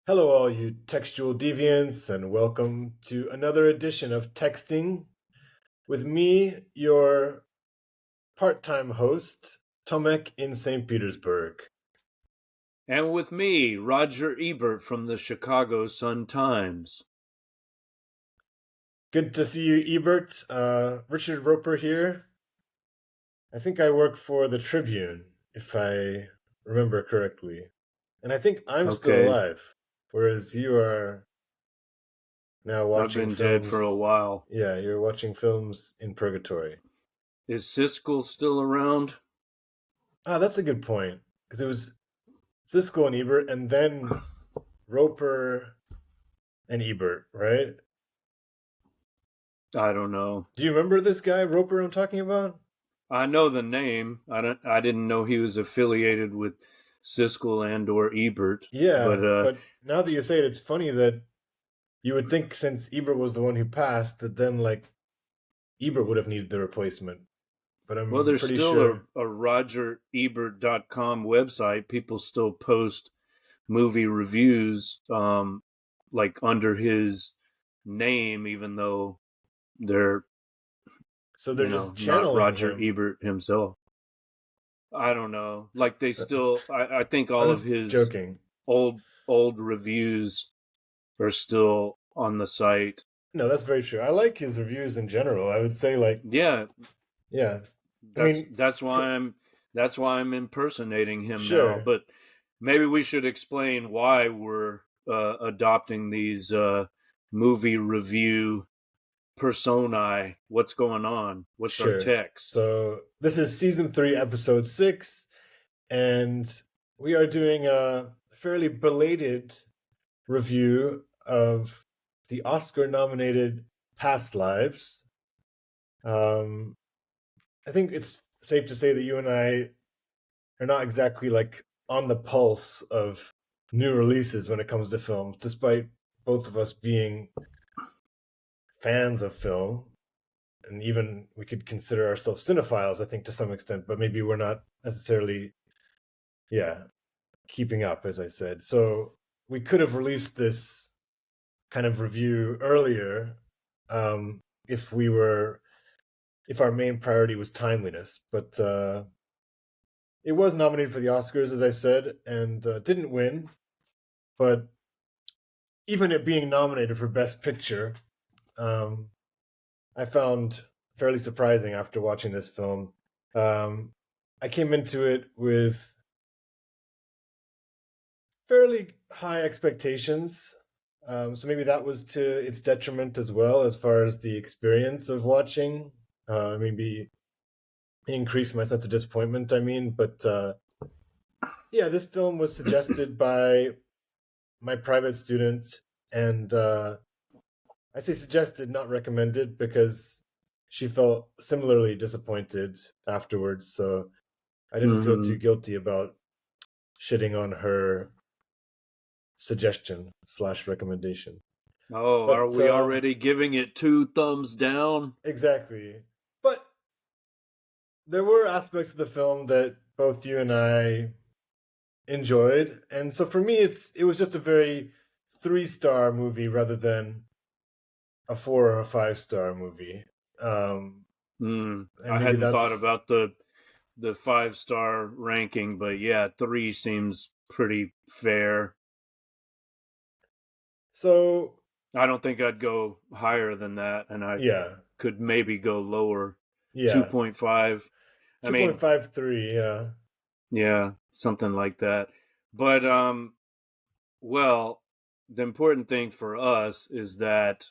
Hello, all you textual deviants, and welcome to another edition of Texting with me, your part time host, Tomek in St. Petersburg. And with me, Roger Ebert from the Chicago Sun-Times. Good to see you, Ebert. Richard Roper here. I think I work for the Tribune, if I remember correctly. And I think I'm still Okay, alive, whereas you are now I've watching been dead for a films. while. Yeah, you're watching films in purgatory. Is Siskel still around? Ah, that's a good point. Because it was Siskel and Ebert, and then Roper and Ebert, right? I don't know. Do you remember this guy, Roper, I'm talking about? I know the name. I didn't know he was affiliated with Siskel and or Ebert. Yeah, But but now that you say it, it's funny that you would think since Ebert was the one who passed, that then, like, Ebert would have needed the replacement. But well, I'm there's pretty still sure. a RogerEbert.com website. People still post movie reviews, like under his name, even though they're So they're just not channeling Roger him. Ebert himself. I don't know. Like they still, I think I'm all of just his joking. old reviews are still on the site. No, that's very true. I like his reviews in general. I would say, like, Yeah, yeah. I that's mean, that's for, why I'm that's why I'm impersonating him now. sure. But maybe we should explain why we're adopting these movie review personae. What's going on? What's our Sure. text? So this is season 3, episode 6, and we are doing a fairly belated review of the Oscar-nominated Past Lives. I think it's safe to say that you and I are not exactly like on the pulse of new releases when it comes to films, despite both of us being fans of film. And even we could consider ourselves cinephiles, I think, to some extent, but maybe we're not necessarily, yeah, keeping up, as I said. So we could have released this kind of review earlier, if if our main priority was timeliness. But it was nominated for the Oscars, as I said, and didn't win. But even it being nominated for Best Picture, um, I found fairly surprising after watching this film. I came into it with fairly high expectations. So maybe that was to its detriment as well, as far as the experience of watching. Maybe increased my sense of disappointment, I mean. But yeah, this film was suggested by my private student, and I say suggested, not recommended, because she felt similarly disappointed afterwards. So I didn't feel too Mm-hmm. guilty about shitting on her suggestion slash recommendation. Oh, are But we already giving it 2 thumbs down? exactly. But there were aspects of the film that both you and I enjoyed, and so for me, it was just a very 3-star movie rather than a 4 or a 5-star movie. And I maybe hadn't thought that's about the 5-star ranking, but yeah, 3 seems pretty fair. so. I don't think I'd go higher than that, and I Yeah, could maybe go lower. yeah, 2.5. I mean, 2.53. Yeah, yeah, something like that. But well, the important thing for us is that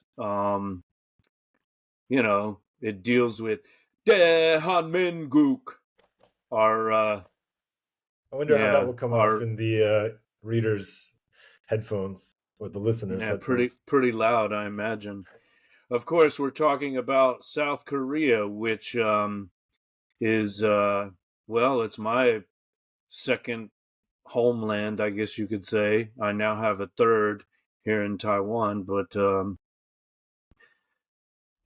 it deals with Dehanmenguk, our I wonder how that yeah, will come off our in the readers' headphones or the listeners' yeah, pretty headphones. pretty loud, I imagine. Of course, we're talking about South Korea, which is well, it's my second homeland, I guess you could say. I now have a third here in Taiwan, but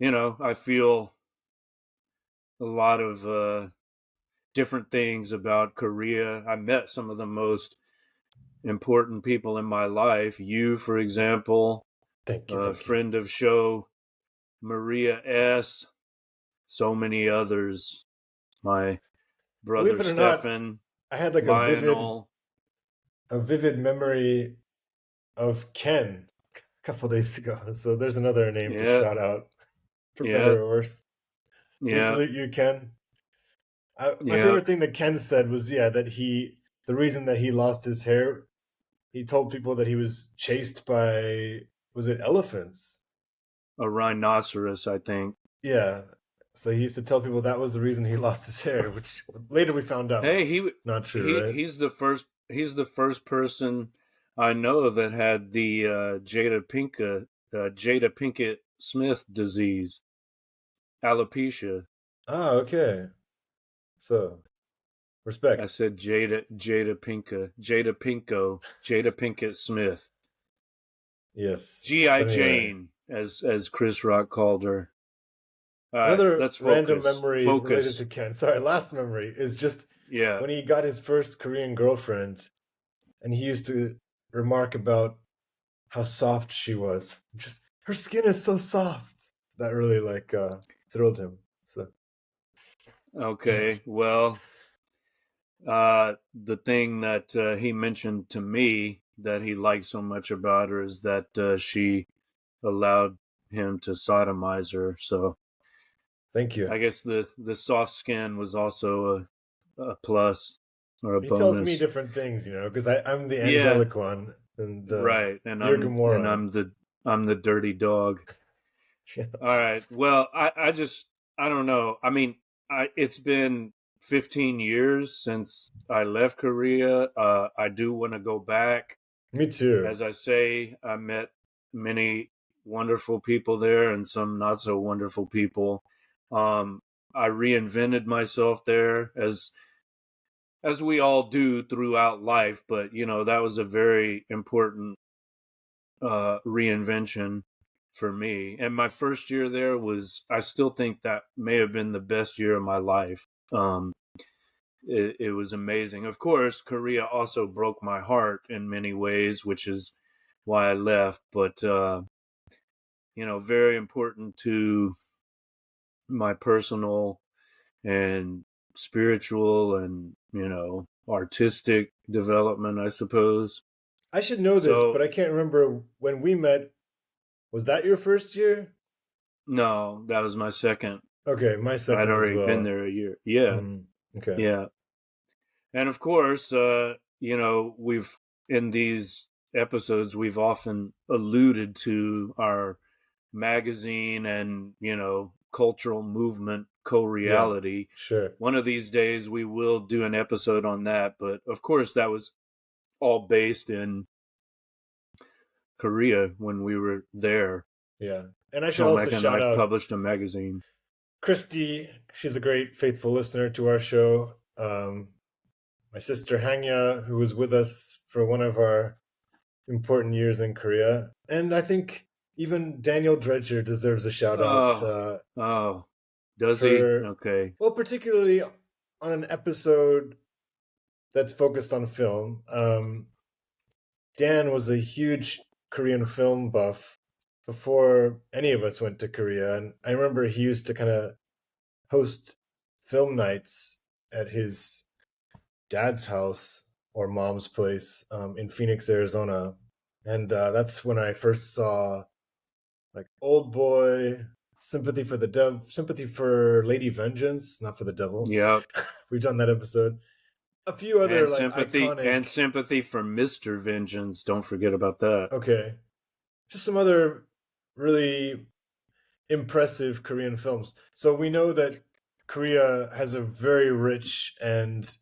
I feel a lot of different things about Korea. I met some of the most important people in my life. You, for example, Thank you, a thank you. friend of show, Maria S., so many others. My Believe brother it or not, Stefan, I had like Lionel. a vivid memory of Ken a couple days ago. So there's another name to Yeah, shout out, for yeah, better or worse. We yeah, salute you, Ken. My yeah. favorite thing that Ken said was, yeah, that the reason that he lost his hair, he told people that he was chased by, was it elephants? A rhinoceros, I think. Yeah. So he used to tell people that was the reason he lost his hair, which later we found out Hey, was not true, right? he's the first person I know that had the Jada Pinkett Smith disease, alopecia. Ah, okay. So, I respect. said Jada Pinkett Smith, Yes. GI But anyway, Jane, as Chris Rock called her. All right, another let's random focus. memory related Focus. to Ken. Sorry, last memory is just Yeah, when he got his first Korean girlfriend, and he used to remark about how soft she was. Just her skin is so soft. That really thrilled him. So okay. just Well, the thing that he mentioned to me that he liked so much about her is that she allowed him to sodomize her. So thank you. I guess the soft skin was also a plus or a He tells me bonus. different things, because I'm the Yeah, angelic one, and right. you're Gamora. I'm the dirty dog. Yeah. All right. Well, I just I don't know. I mean, it's been 15 years since I left Korea. I do want to go back. Me too. As I say, I met many wonderful people there and some not so wonderful people. Um, I reinvented myself there as we all do throughout life, but that was a very important reinvention for me. And my first year there was, I still think that may have been the best year of my life. It was amazing. Of course, Korea also broke my heart in many ways, which is why I left. But very important to my personal and spiritual and artistic development, I suppose. I should know this, but So I can't remember when we met. Was that your first year? no, that was my second. Okay, my I'd second as already been well. there a year. Yeah, Mm, okay. yeah. And of course, we've in these episodes we've often alluded to our magazine and cultural movement Yeah, co-reality. sure. One of these days we will do an episode on that, but of course that was all based in Korea when we were there. Yeah. And I should also Tomek and shout I out published a magazine. Christy. She's a great, faithful listener to our show. My sister Hanya, who was with us for one of our important years in Korea. And I think even Daniel Dredger deserves a shout out Oh, oh, does he? for, Okay. well, particularly on an episode that's focused on film. Dan was a huge Korean film buff before any of us went to Korea. And I remember he used to kind of host film nights at his dad's house or mom's place in Phoenix, Arizona. And that's when I first saw like Old Boy, Sympathy for Lady Vengeance, not for the devil. Yep. We've done that episode. A few other like And iconic, sympathy for Mr. Vengeance. Don't forget about that. okay, just some other really impressive Korean films. So we know that Korea has a very rich and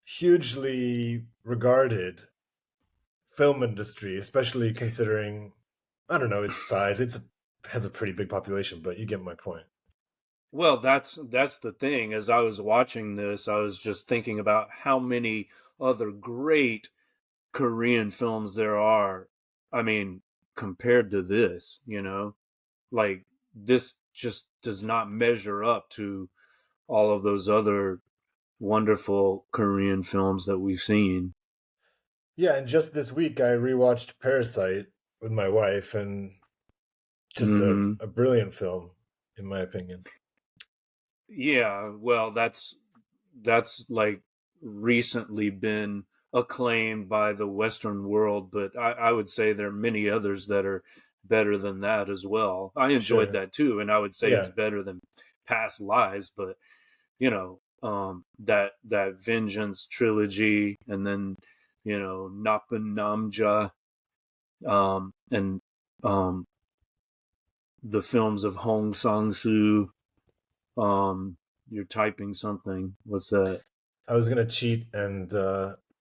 hugely regarded film industry, especially considering, I don't know, its size. Has a pretty big population, but you get my point. Well, that's the thing. As I was watching this, I was just thinking about how many other great Korean films there are. I mean, compared to this, like this just does not measure up to all of those other wonderful Korean films that we've seen. Yeah, and just this week I rewatched Parasite with my wife, and just Hmm. a brilliant film, in my opinion. Yeah, well, that's like recently been acclaimed by the Western world, but I would say there are many others that are better than that as well. I enjoyed Sure. that too, and I would say it's Yeah. better than Past Lives, but that Vengeance trilogy, and then Napa Namja, and um, the films of Hong Sang-soo. You're typing something. What's that? I was gonna cheat and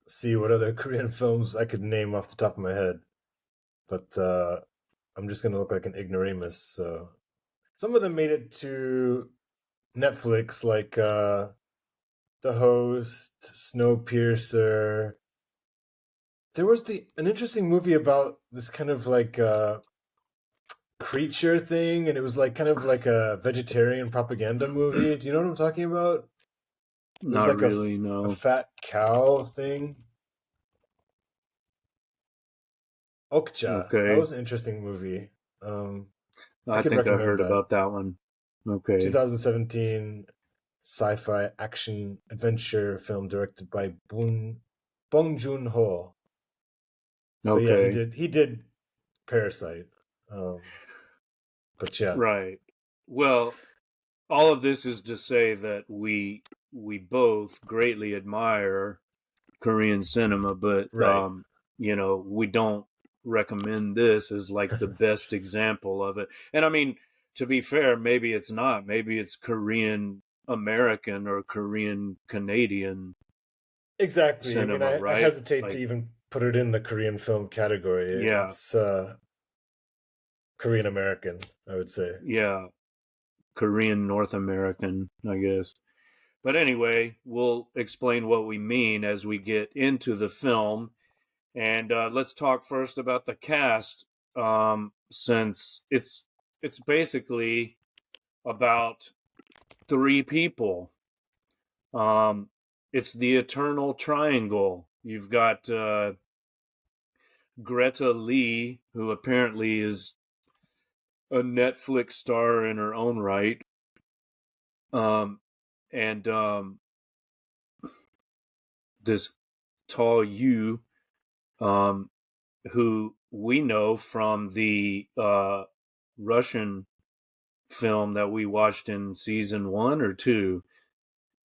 see what other Korean films I could name off the top of my head, but I'm just gonna look like an ignoramus. So some of them made it to Netflix, like The Host, Snowpiercer. There was an interesting movie about this kind of like creature thing, and it was like kind of like a vegetarian propaganda movie. Do you know what I'm talking about? It was Not like really, a no. fat cow thing. Okja. That Okay. was an interesting movie. I I could think I recommend heard that. about that one. Okay. 2017 sci-fi action adventure film directed by Bong Joon-ho. So yeah, he Okay. did Parasite. Um, but yeah, Right. Well, all of this is to say that we both greatly admire Korean cinema, but right. we don't recommend this as like the best example of it. And I mean, to be fair, maybe it's not. Maybe it's Korean American or Korean Canadian Exactly. I mean, cinema, I right? hesitate to Like, even put it in the Korean film category. yeah, It's Korean American, I would say. yeah, Korean North American, I guess. But anyway, we'll explain what we mean as we get into the film. And let's talk first about the cast, since it's basically about three people. Um, it's the eternal triangle. You've got Greta Lee, who apparently is a Netflix star in her own right, and this Tall Yu, um, who we know from the Russian film that we watched in season 1 or 2,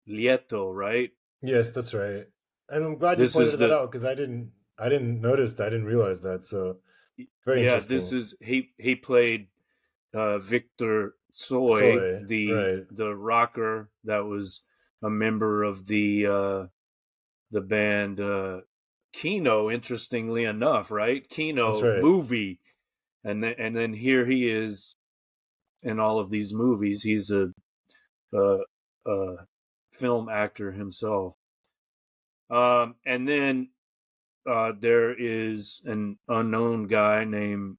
Lieto, right? Yes, that's right. And I'm glad you This pointed is that the out because I didn't notice that. I didn't realize that. So very yeah. This interesting. is he played Victor Soy, Soy, the right. rocker that was a member of the band Kino. Interestingly enough, right? That's Kino right. movie, and then here he is in all of these movies. He's a, a film actor himself. And then there is an unknown guy named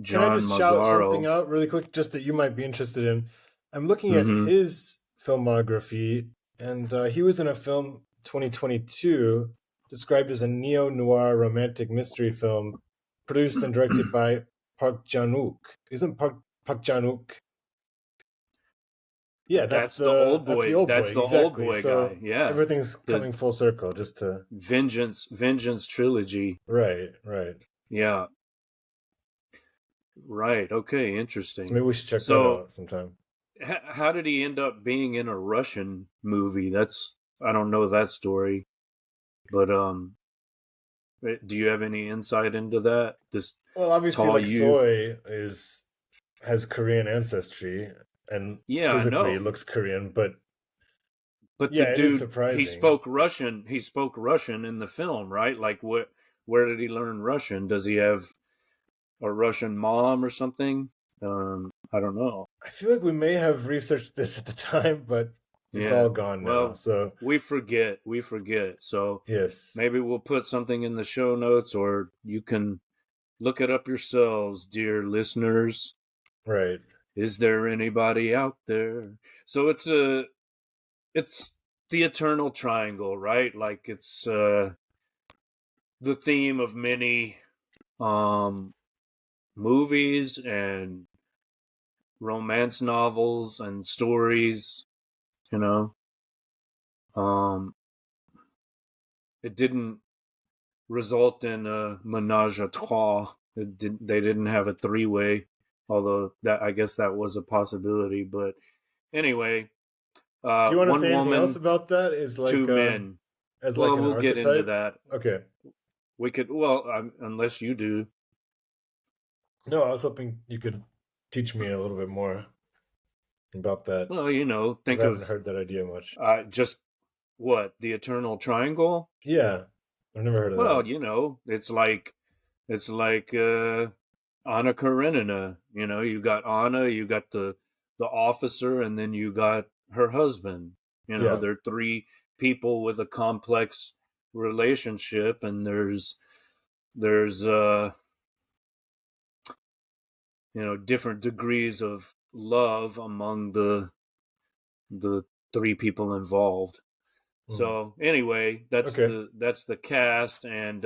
Can I John just shout something Magaro. out really quick, just that you might be interested in? I'm looking at Mm-hmm. his filmography, and he was in a film 2022 described as a neo noir romantic mystery film produced and directed by Park Chan Wook. Isn't Park Chan Wook? Yeah, That's the old that's the boy. old boy That's the old exactly. boy guy. So Yeah, everything's the coming full circle. Just to Vengeance trilogy. right, right. Yeah, right. Okay, So interesting. maybe we should check that So, out sometime. how did he end up being in a Russian movie? That's I don't know that story, but do you have any insight into that? This Well, obviously, Tall like you? Soy is has Korean ancestry and Yeah, I physically know. looks Korean, but But the yeah, it is dude, he surprising. spoke Russian. He spoke Russian in the film, right? Like, where did he learn Russian? Does he have a Russian mom or something? I don't know. I feel like we may have researched this at the time, but it's Yeah. all gone now. Well, So we forget. We forget. So yes, maybe we'll put something in the show notes, or you can look it up yourselves, dear listeners. right. Is there anybody out there? So it's the eternal triangle, right? Like it's the theme of many um, movies and romance novels and stories. You know, um, it didn't result in a menage a trois. They didn't have a three-way, although that I guess that was a possibility. But anyway, Do you want to one say anything else woman, about that? Is two like men. as like Well, an we'll get into archetype? that. Okay. We could, well, unless you do. No, I was hoping you could teach me a little bit more about that Well, because think I haven't of heard that idea much. just what the eternal triangle. Yeah, I've never heard of Well, that. it's like Anna Karenina. You got Anna, you got the officer, and then you got her husband. Yeah. They're three people with a complex relationship, and there's different degrees of love among the three people involved. Hmm. So anyway, that's Okay. the cast and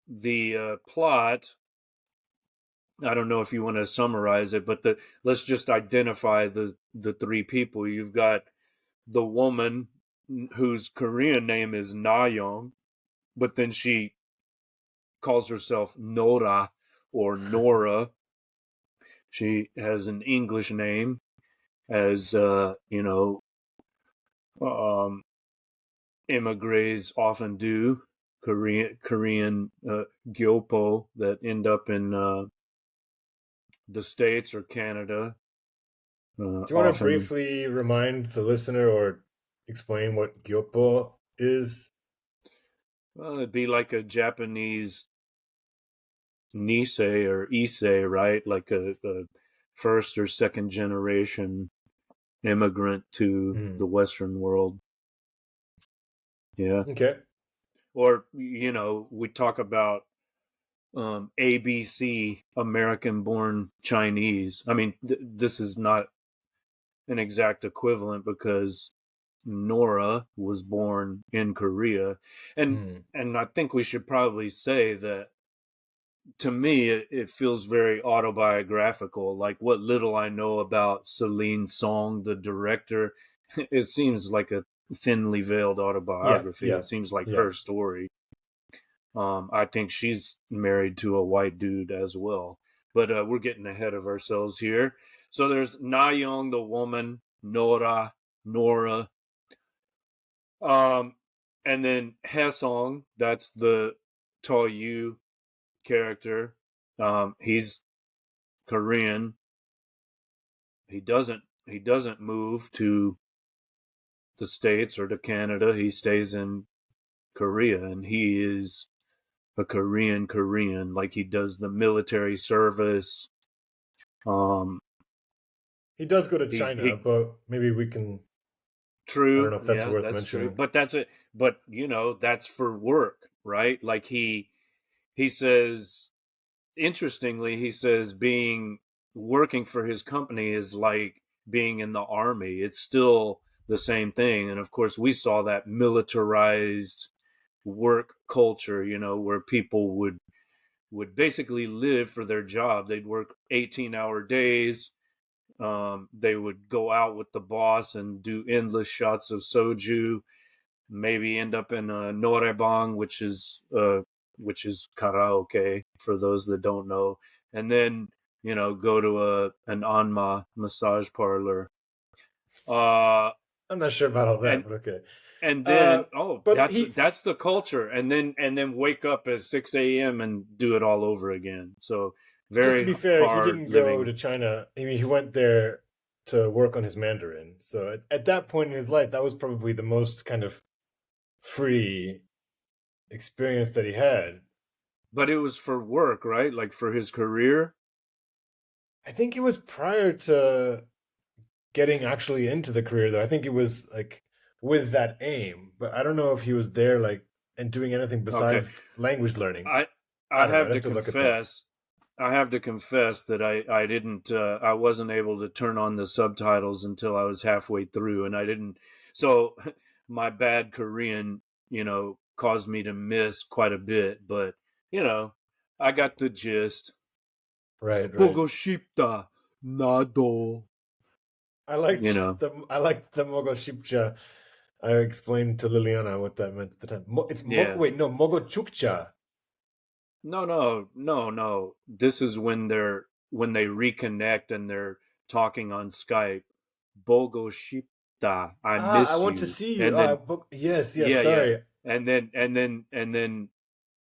the plot. I don't know if you want to summarize it, but let's just identify the three people. You've got the woman whose Korean name is Nayoung, but then she calls herself Nora or Nora. She has an English name, as um, immigrants often do. Korean gyopo that end up in the States or Canada. Do you want to Often, briefly remind the listener or explain what gyopo is? well, it'd be like a Japanese Nisei or Issei, right? Like a first or second generation immigrant to Hmm. the Western world. Yeah. Okay. Or, we talk about ABC, American born Chinese. I mean, this is not an exact equivalent because Nora was born in Korea. And Hmm. and I think we should probably say that to me it feels very autobiographical. Like what little I know about Celine Song, the director, it seems like a thinly veiled Yeah. autobiography. Yeah. It seems like Yeah. her story. I think she's married to a white dude as well. But we're getting ahead of ourselves here. So there's Na Young, the woman, Nora, um, and then Hesong, that's the Tall Yu character. He's Korean. He doesn't move to the States or to Canada. He stays in Korea, and he is a Korean, like he does the military service. Um, He does go to China, he but maybe we can. I don't true, know if that's yeah, worth that's true. mentioning. But that's it. But that's for work, right? Like he says. Interestingly, he says being working for his company is like being in the army. It's still the same thing, and of course, we saw that militarized work culture. Where people would basically live for their job. They'd work 18-hour days. They would go out with the boss and do endless shots of soju. Maybe end up in a norebang, which is karaoke for those that don't know, and then go to an anma massage parlor. Uh, I'm not sure about all that, and but okay. and Uh, then oh, but that's he that's the culture, and then wake up at 6 a.m. and do it all over again. So just to very be fair, he hard didn't go living. to China. I mean, he went there to work on his Mandarin. So at that point in his life, that was probably the most kind of free experience that he had. But it was for work, right? Like for his career. I think it was prior to getting actually into the career, though. I think it was like with that aim, but I don't know if he was there like and doing anything Okay, besides language learning. I I I don't know. I'd have have to to look at that. confess, that I didn't I wasn't able to turn on the subtitles until I was halfway through, and I didn't. So my bad Korean, caused me to miss quite a bit, but you know, I got the gist. Right, right. Bogoshipta Nado. You know, I liked the Mogo Shipcha. I explained to Liliana what that meant at the time. yeah. Wait, no, Mogo Chukcha. No. This is when they reconnect and they're talking on Skype. Bogoshipta, I Ah, I miss want to you. see you. And then Yes, yes. yeah. Sorry. And then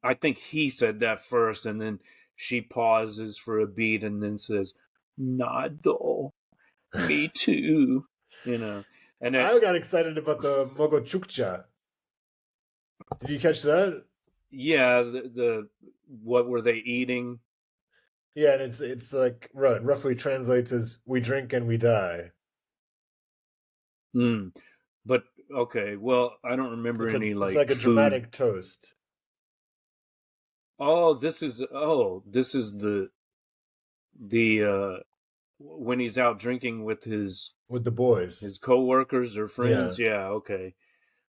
I think he said that first, and then she pauses for a beat and then says, Nado, me too. You know. And it I got excited about the Mogo Chukcha. Did you catch that? yeah, the what were they eating? Yeah, and it's like roughly translates as "we drink and we die." Mm. But okay, well, I don't remember any It's like like a food. dramatic toast This is the when he's out drinking with with the boys. his coworkers or Yeah. friends. Yeah, okay.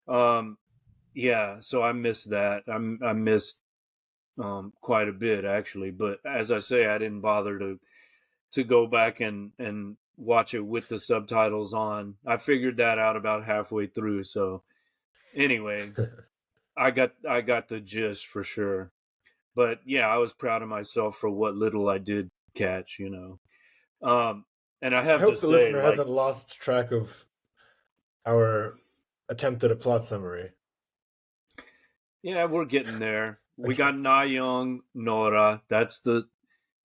Um yeah, so I missed that. I missed quite a bit actually, but as I say, I didn't bother to go back and watch it with the subtitles on. I figured that out about halfway through, so anyway, I got the gist for sure. But yeah, I was proud of myself for what little I did catch, you know. And I I have to hope the say, listener like, hasn't lost track of our attempt at a plot summary. yeah, we're getting there. We got Na Young, Nora.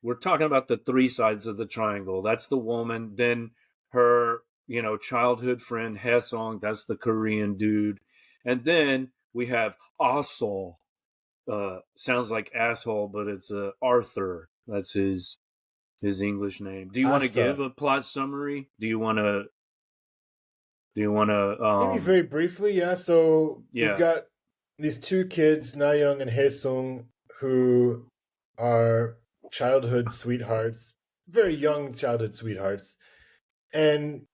We're talking about the three sides of the triangle. That's the woman. Then her, childhood friend Hesong. That's the Korean dude. And then we have Asol. Sounds like asshole, but it's Arthur. That's his English name. Do you want to give Asa. a plot summary? Do you want to Maybe very briefly, yeah. So we've yeah. got these two kids, Na Young and Haesung, who are childhood sweethearts, very young childhood sweethearts. And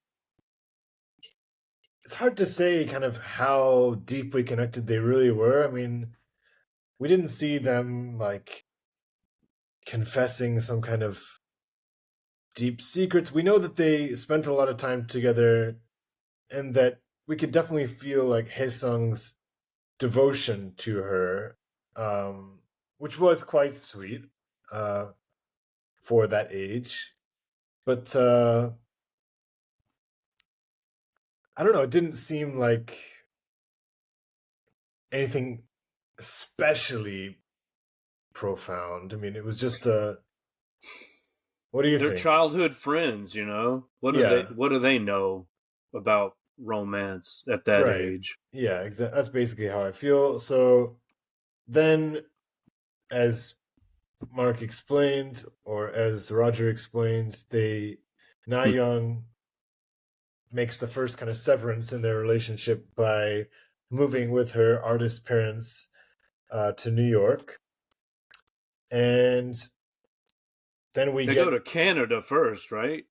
it's hard to say kind of how deeply connected they really were. I mean, we didn't see them like confessing some kind of deep secrets. We know that they spent a lot of time together and that we could definitely feel like Haesung's devotion to her, um, which was quite sweet uh, for that age. But I don't know, it didn't seem like anything especially profound. I mean, it was just what do you They're think? childhood friends, you know. Yeah, What do they know about romance at that right. age? Yeah, exactly. That's basically how I feel. So then, as Mark explained, or as Roger explained, Na Hmm. Young makes the first kind of severance in their relationship by moving with her artist parents to New York. And then we They go get to Canada first, right?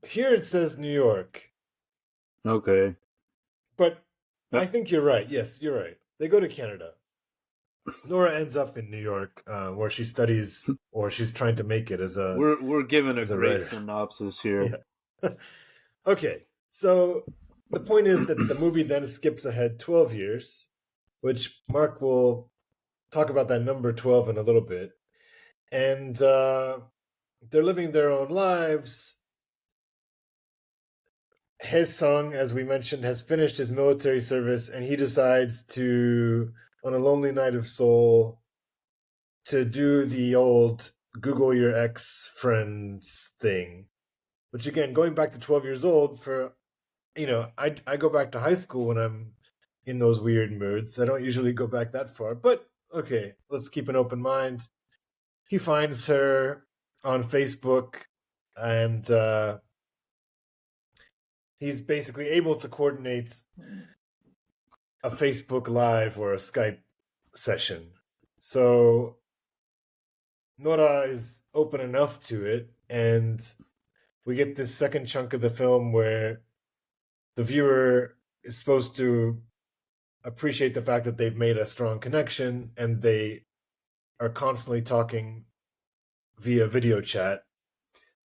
here it says New York, Okay. but Uh, I think you're right. Yes, you're right. They go to Canada. Nora ends up in New York, where she studies, or she's trying to make it we're given a as a great writer. synopsis here. Yeah. Okay, so the point is that the movie then skips ahead 12 years, which Mark will talk about that number 12 in a little bit. And they're living their own lives. His Sung, as we mentioned, has finished his military service and he decides to, on a lonely night of soul, to do the old Google your ex friends thing. Which, again, going back to 12 years old, I go back to high school when I'm in those weird moods. I don't usually go back that far, but okay, let's keep an open mind. He finds her on Facebook, and he's basically able to coordinate a Facebook Live or a Skype session. So Nora is open enough to it, and we get this second chunk of the film where the viewer is supposed to appreciate the fact that they've made a strong connection and they are constantly talking via video chat.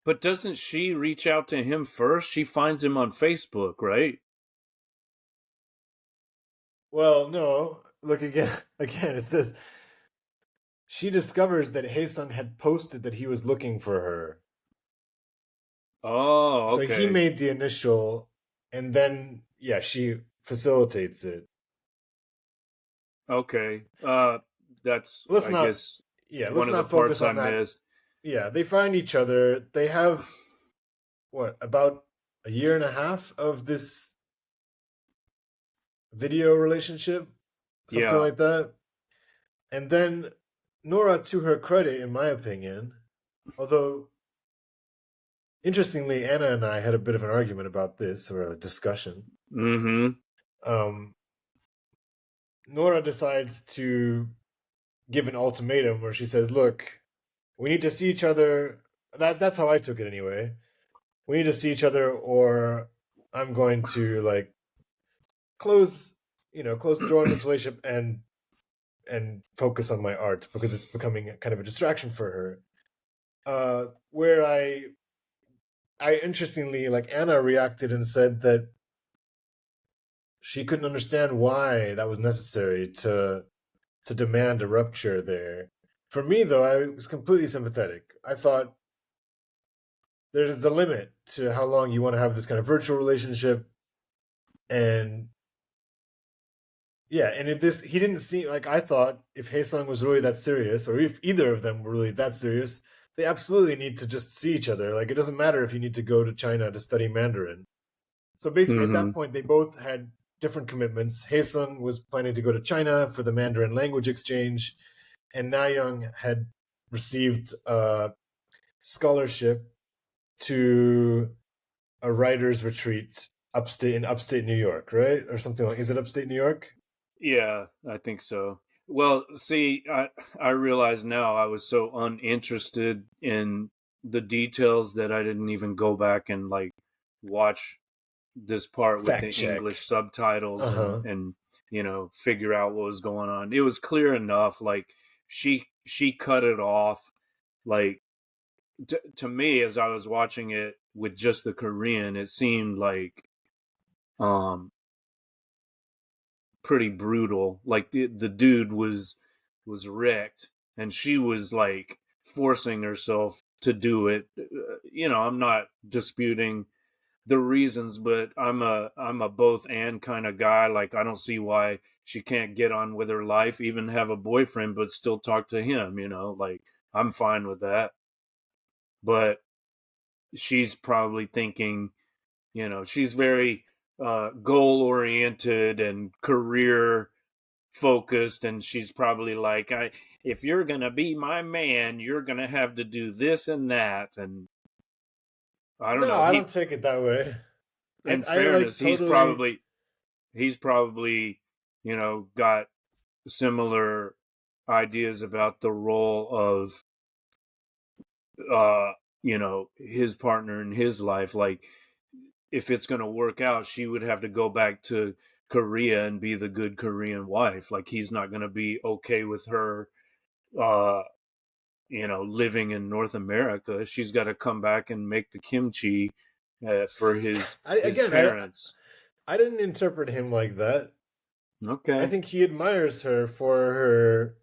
But doesn't she reach out to him first? She finds him on Facebook, right? Well, no, look again. Again, it says she discovers that Haesung had posted that he was looking for her. Oh, So he okay. made the initial, and then yeah, she facilitates it. Okay. That's, Let's I not, guess, yeah, one let's of the not focus parts I on that. missed. Yeah, they find each other. They have what, about a year and a half of this video relationship, something Yeah. like that. And then Nora, to her credit, in my opinion, although interestingly, Anna and I had a bit of an argument about this or a discussion. Mm-hmm. Um, Nora decides to give an ultimatum where she says, "Look, we need to see each other." That's how I took it anyway. We need to see each other, or I'm going to like close, close the door on this relationship and focus on my art because it's becoming kind of a distraction for her. Where I interestingly, like Anna reacted and said that she couldn't understand why that was necessary to demand a rupture there. For me, though, I was completely sympathetic. I thought there's the limit to how long you want to have this kind of virtual relationship, and yeah, and this he didn't seem like I thought if Haesung was really that serious, or if either of them were really that serious, they absolutely need to just see each other. Like it doesn't matter if you need to go to China to study Mandarin. So basically, at Mm-hmm. that point, they both had different commitments. Haesung was planning to go to China for the Mandarin language exchange, and Na Young had received a scholarship to a writer's retreat upstate New York, right, or something like. Is it upstate New York? Yeah, I think so. Well, see, I realize now I was so uninterested in the details that I didn't even go back and like watch this part with Fact the English check. subtitles Uh huh. and figure out what was going on. It was clear enough. Like she cut it off. Like to me, as I was watching it with just the Korean, it seemed like um pretty brutal. Like the dude was wrecked, and she was like forcing herself to do it. I'm not disputing the reasons, but I'm a both and kind of guy. Like I don't see why she can't get on with her life, even have a boyfriend, but still talk to him. Like I'm fine with that. But she's probably thinking, she's very goal oriented and career focused, and she's probably like, if you're gonna be my man, you're gonna have to do this and that. And I don't No, know. I He don't take it that way. In I like fairness, he's totally. probably got similar ideas about the role of his partner in his life. Like if it's going to work out, she would have to go back to Korea and be the good Korean wife. Like he's not going to be okay with her uh living in North America. She's got to come back and make the kimchi for I his again, parents. I didn't interpret him like that. I Okay. think he admires her for her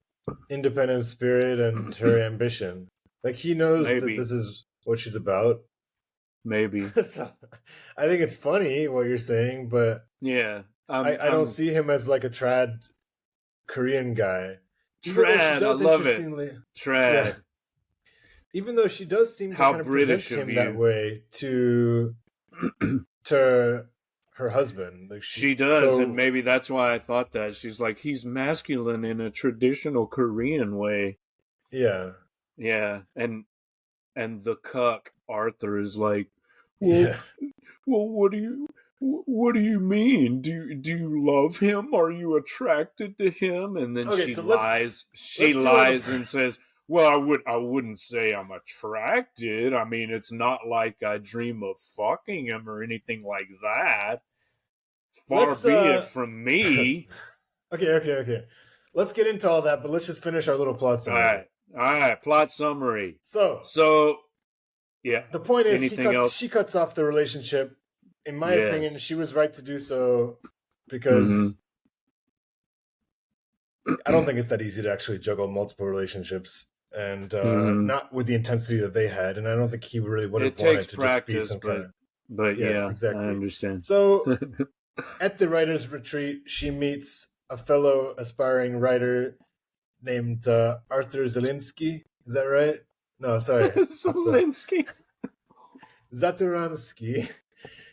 independent spirit and her ambition. Like he knows that Maybe. this is what she's about. Maybe. So, I think it's funny what you're saying, but Yeah. I don't I'm see him as like a trad Korean guy. Even though she trad. I does love it. interestingly, yeah, Trad. even though she does seem to How kind of present British of him that you. way to her husband. Like she, She does, and so maybe that's why I thought that. She's like, he's masculine in a traditional Korean way. yeah, Yeah. And the cuck Arthur is like, well, yeah. well, what do you mean? Do you love him? Are you attracted to him? And then Okay, she so let's lies. She let's deal with lies the. and says, "Well, I wouldn't say I'm attracted. I mean, it's not like I dream of fucking him or anything like that. Far Let's be it from me." Okay. Let's get into all that, but let's just finish our little plot All summary. right. All right. Plot summary. So So, yeah. the point is, Anything else? she cuts off the relationship. In my opinion, Yes. she was right to do so Mm-hmm. because I don't think it's that easy to actually juggle multiple relationships, and Mm-hmm. not with the intensity that they had. And I don't think he really would have It wanted takes to just be practice, some kind but of yes, yeah, I exactly. understand. So at the writers' retreat, she meets a fellow aspiring writer named Arthur Zelinsky. Is that right? No, sorry, it's Zelensky. Zaturansky,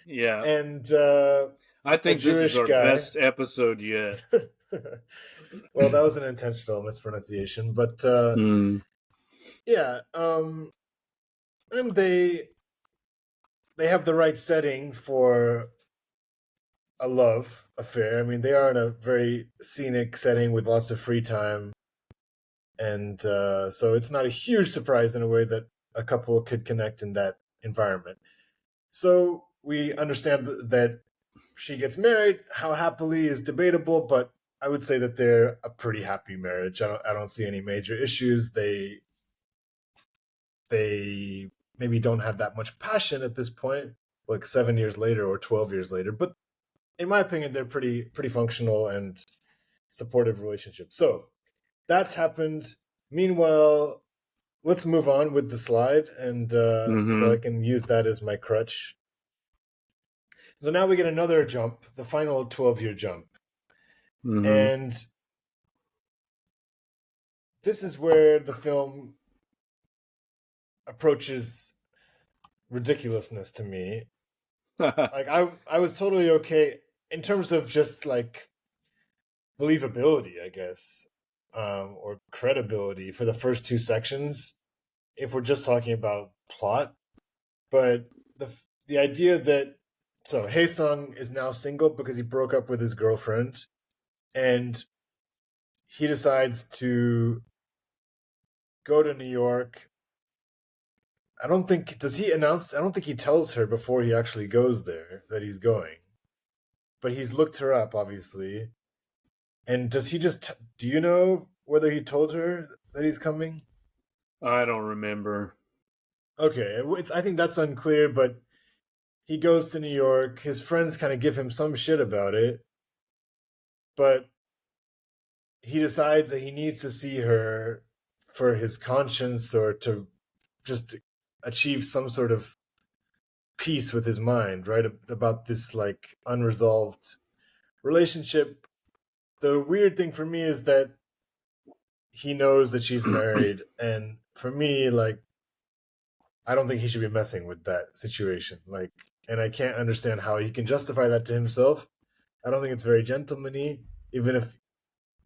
Yeah. and I a think this is Jewish our guy. best episode yet. Well, that was an intentional mispronunciation, but Mm. yeah, and they have the right setting for a love affair. I mean, they are in a very scenic setting with lots of free time, and so it's not a huge surprise in a way that a couple could connect in that environment. So we understand that she gets married. How happily is debatable, but I would say that they're a pretty happy marriage. I don't see any major issues. They maybe don't have that much passion at this point, like 7 years later or 12 years later. But in my opinion, they're pretty functional and supportive relationships. So that's happened. Meanwhile, let's move on with the slide, and so I Mm-hmm. can use that as my crutch. So now we get another jump, the final 12-year jump. Mm-hmm. And this is where the film approaches ridiculousness to me. Like I was totally okay in terms of just like believability, I guess, or credibility for the first two sections. If we're just talking about plot, but the idea that so Haesung is now single because he broke up with his girlfriend, and he decides to go to New York. I don't think does he announce. I don't think he tells her before he actually goes there that he's going. But he's looked her up, obviously. And does he just? Do you know whether he told her that he's coming? I don't remember. Okay, I think that's unclear. But he goes to New York. His friends kind of give him some shit about it, but he decides that he needs to see her for his conscience or to just achieve some sort of peace with his mind, right? About this like unresolved relationship. The weird thing for me is that he knows that she's married, and for me, like, I don't think he should be messing with that situation. Like, and I can't understand how he can justify that to himself. I don't think it's very gentlemanly, even if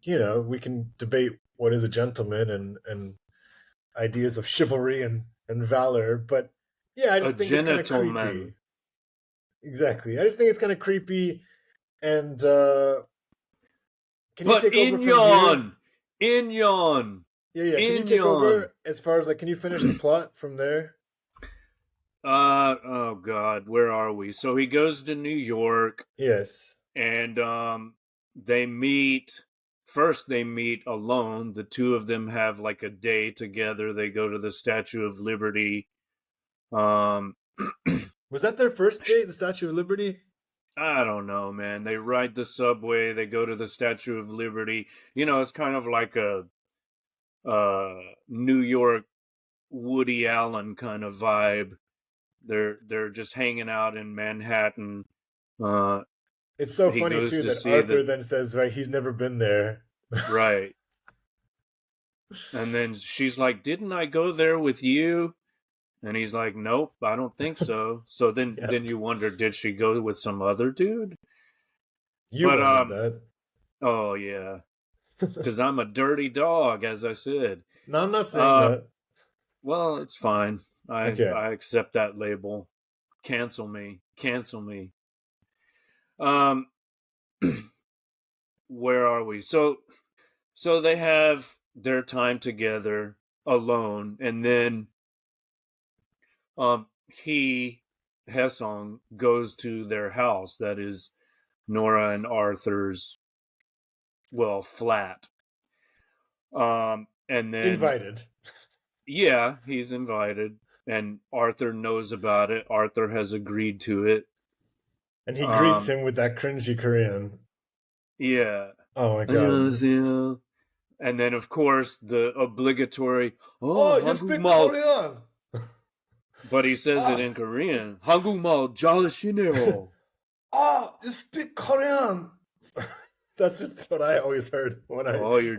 we can debate what is a gentleman and ideas of chivalry and valor, but yeah, I A just think it's kind of gentleman. creepy. Exactly, I just think it's kind of creepy. And can you But take over from here? Inyon, Yeah. Can you take Inyon. over as far as like, can you finish the plot from there? Oh God, where are we? So he goes to New York, Yes. and they meet. First, they meet alone. The two of them have like a day together. They go to the Statue of Liberty. Um, Was that their first date, the Statue of Liberty? I don't know, man. They ride the subway. They go to the Statue of Liberty. It's kind of like a New York Woody Allen kind of vibe. They're just hanging out in Manhattan. Uh, It's so he funny goes too to that see Arthur the then says, right, he's never been there. right, and then she's like, "Didn't I go there with you?" And he's like, "Nope, I don't think so." So then Yep. you wonder, did she go with some other dude? You But wondered that. oh yeah, because I'm a dirty dog, as I said. No, I'm not saying Uh, that. well, it's fine. Okay. I accept that label. Cancel me. Cancel me. Um, where are we? So they have their time together alone, and then he Hesong goes to their house. That is Nora and Arthur's well, flat. And then, Invited. yeah, he's invited, and Arthur knows about it. Arthur has agreed to it. And he greets Um, him with that cringy Korean. yeah. Oh my god. This. 안녕하세요. And then, of course, the obligatory, Oh, oh, you speak 한국말, Korean! but he says it Ah, in Korean. 한국말 잘하시네요. you speak Korean! That's just what I always heard Oh, when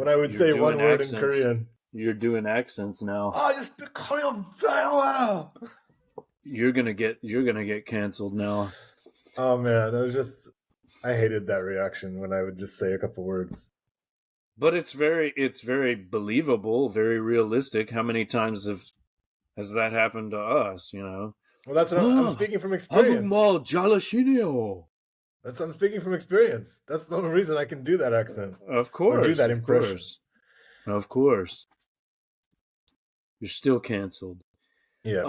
I would you're say one doing word in accents. Korean. You're doing accents now. Oh, you speak Korean very well! You're gonna get canceled now. Oh man, I hated that reaction when I would just say a couple words. But it's very believable, very realistic. How many times has that happened to us? You know. Well, that's what I'm Ah, speaking from experience. 한국말 잘하시네요. I'm speaking from experience. That's the only reason I can do that accent Of or do course, that of impression. course, of course. You're still canceled. Yeah.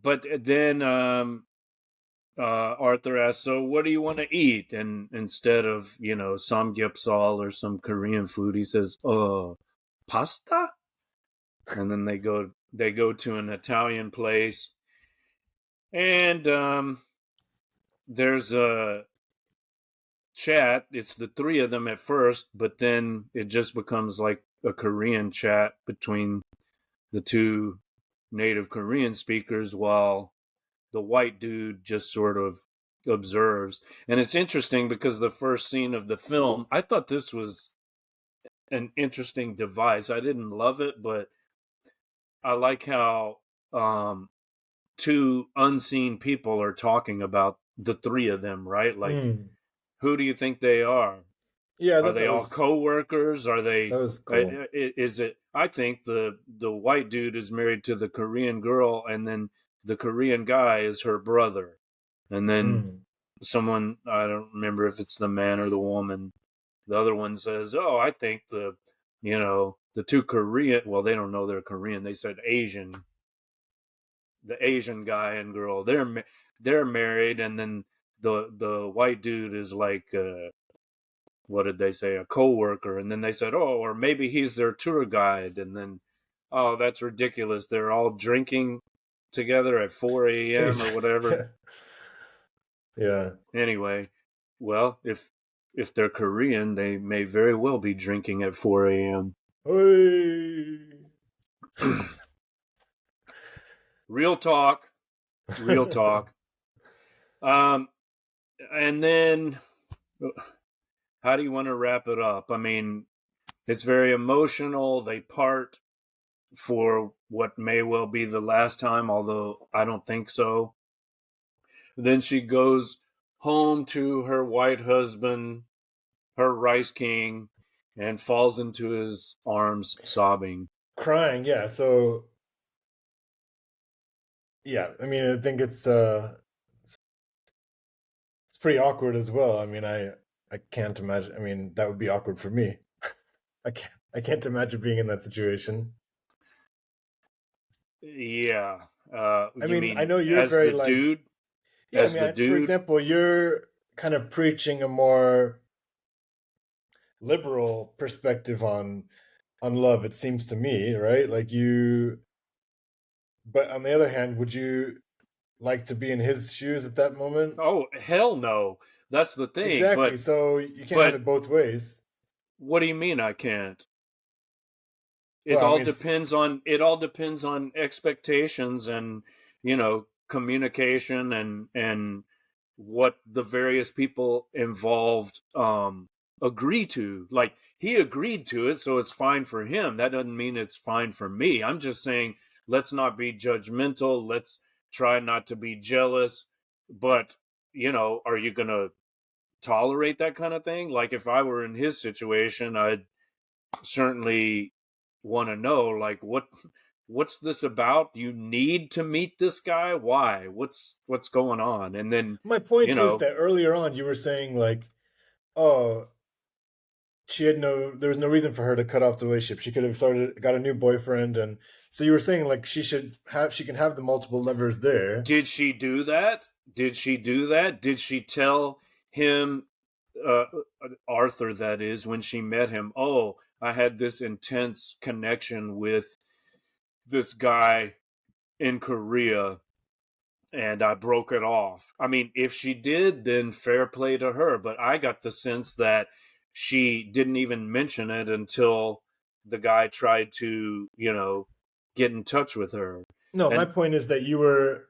But then Arthur asks, "So, what do you want to eat?" And instead of samgyeopsal or some Korean food, he says, pasta." And then they go to an Italian place, and there's a chat. It's the three of them at first, but then it just becomes like a Korean chat between the two native Korean speakers while the white dude just sort of observes. And it's interesting because the first scene of the film, I thought this was an interesting device. I didn't love it, but I like how two unseen people are talking about the three of them, right? Like, who do you think they are? Yeah, Are that they that all was co-workers? Are that they? was cool. Is it? I think the white dude is married to the Korean girl, and then the Korean guy is her brother, and then someone, I don't remember if it's the man or the woman. The other one says, "Oh, I think the two Korean. Well, they don't know they're Korean. They said Asian. The Asian guy and girl. They're married, and then the white dude is like." What did they say? A coworker, and then they said, "Oh, or maybe he's their tour guide," and then, "Oh, that's ridiculous. They're all drinking together at 4 a.m. or whatever." Yeah. Anyway, well, if they're Korean, they may very well be drinking at 4 a.m. Hey. Real talk, real talk. And then, how do you want to wrap it up? I mean, it's very emotional. They part for what may well be the last time, although I don't think so. Then she goes home to her white husband, her Rice King, and falls into his arms sobbing. Crying, yeah. So yeah, I mean, I think it's pretty awkward as well. I mean, I can't imagine. I mean, that would be awkward for me. I can't imagine being in that situation. Yeah. I You mean, I mean know you're as very the like, dude? yeah. I As mean, the for dude? example, you're kind of preaching a more liberal perspective on love. It seems to me, right? Like you, but on the other hand, would you like to be in his shoes at that moment? Oh, hell no. That's the thing. Exactly. So you can't have But it both ways. what do you mean I can't? It Well, I all mean, depends on expectations and communication and what the various people involved agree to. Like, he agreed to it, so it's fine for him. That doesn't mean it's fine for me. I'm just saying, let's not be judgmental. Let's try not to be jealous. But are you gonna tolerate that kind of thing? Like, if I were in his situation, I'd certainly want to know, like, what's this about? You need to meet this guy? Why? What's going on? And then, my you point is know, that earlier on you were saying like, oh, there was no reason for her to cut off the relationship. She could have got a new boyfriend, and so you were saying like she can have the multiple lovers there. did she do that? Did she do that? Did she tell him uh, Arthur, that is, when she met him. Oh, I had this intense connection with this guy in Korea and I broke it off. I mean, if she did, then fair play to her. But I got the sense that she didn't even mention it until the guy tried to, get in touch with her. No, my And point is that you were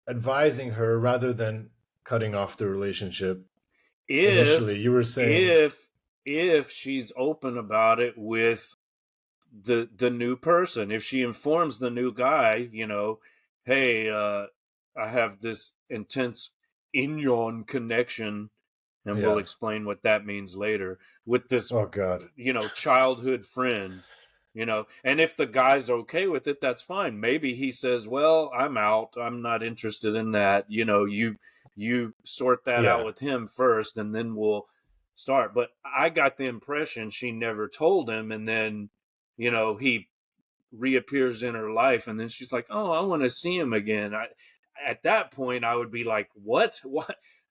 advising her rather than cutting off the relationship initially. if You were saying, if if she's open about it with the new person, if she informs the new guy, hey, I have this intense inyon connection, and we'll yeah, explain what that means later, with this, oh God. childhood friend, and if the guy's okay with it, that's fine. Maybe he says, well, I'm out, I'm not interested in that, you sort that out Yeah, with him first, and then we'll start. But I got the impression she never told him, and then he reappears in her life, and then she's like, oh, I want to see him again. At that point, I would be like, what,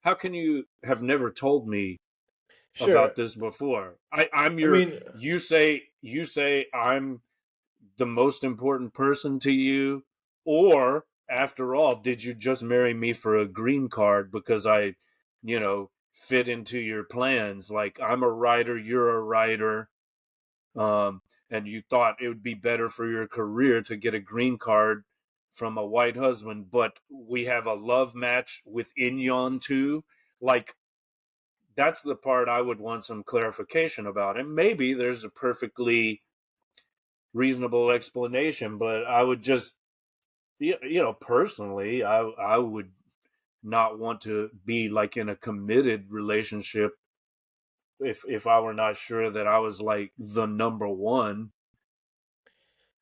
how can you have never told me sure. about this before? I'm I your, mean, you say I'm the most important person to you, or after all, did you just marry me for a green card because I fit into your plans? Like, I'm a writer, you're a writer, and you thought it would be better for your career to get a green card from a white husband, but we have a love match with Inyon too. Like, that's the part I would want some clarification about. And maybe there's a perfectly reasonable explanation, but I would just, personally, I would not want to be like in a committed relationship if I were not sure that I was like the number one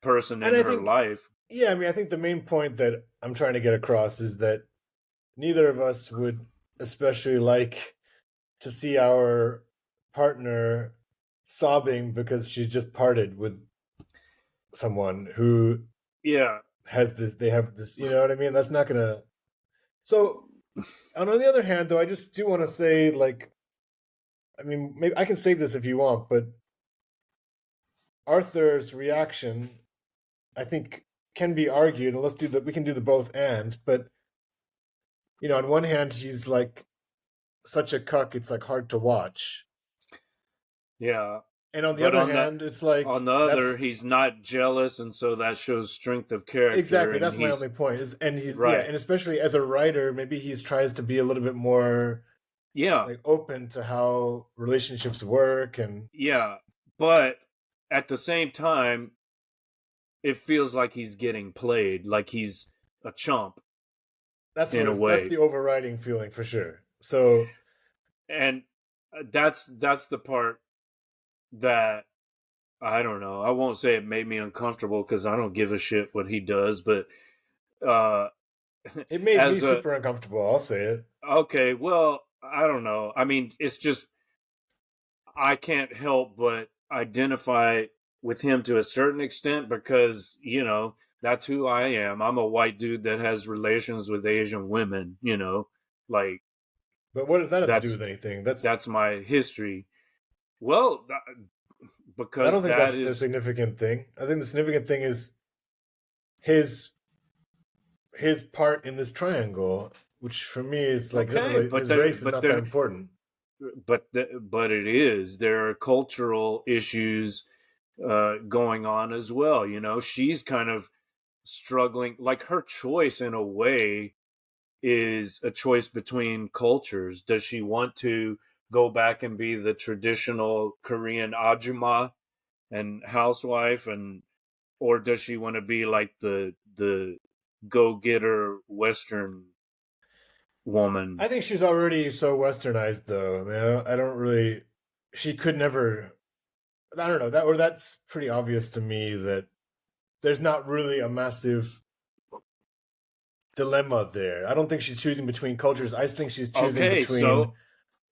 person and in I her think, life. yeah, I mean, I think the main point that I'm trying to get across is that neither of us would especially like to see our partner sobbing because she's just parted with someone who Yeah. has this, they have this, you know what I mean? That's not gonna. So, and on the other hand, though, I just do want to say, like, I mean, maybe I can save this if you want, but Arthur's reaction, I think, can be argued, and let's do the, we can do the both and, but, on one hand, he's like such a cuck, it's like hard to watch. Yeah. And on the But other on the hand, it's on like, the other, that's he's not jealous, and so that shows strength of character, exactly, and that's my he's only point. Is, and he's, yeah, right. and especially as a writer, maybe he's tries to be a little bit more Yeah. like open to how relationships work, and Yeah. But at the same time, it feels like he's getting played, like he's a chump that's in what a that's way. the overriding feeling for sure. So And that's the part that I don't know. I won't say it made me uncomfortable because I don't give a shit what he does, but uh it made me as a super uncomfortable, I'll say it. okay, well, I don't know. I mean, it's just I can't help but identify with him to a certain extent because, that's who I am. I'm a white dude that has relations with Asian women, like But what does that have to do that's with anything? that's my history. Well, I don't because think that that's the is significant thing. I think the significant thing is his his part in this triangle, which for me is like, doesn't okay, really, but his race is but not that there important. but it is. There are cultural issues going on as well. She's kind of struggling. Like, her choice, in a way, is a choice between cultures. Does she want to go back and be the traditional Korean ajumma and housewife, and or does she want to be like the go getter Western woman? I think she's already so westernized, though. I mean, I don't really. She could never. I don't know that, or that's pretty obvious to me that there's not really a massive dilemma there. I don't think she's choosing between cultures. I just think she's choosing Okay, between so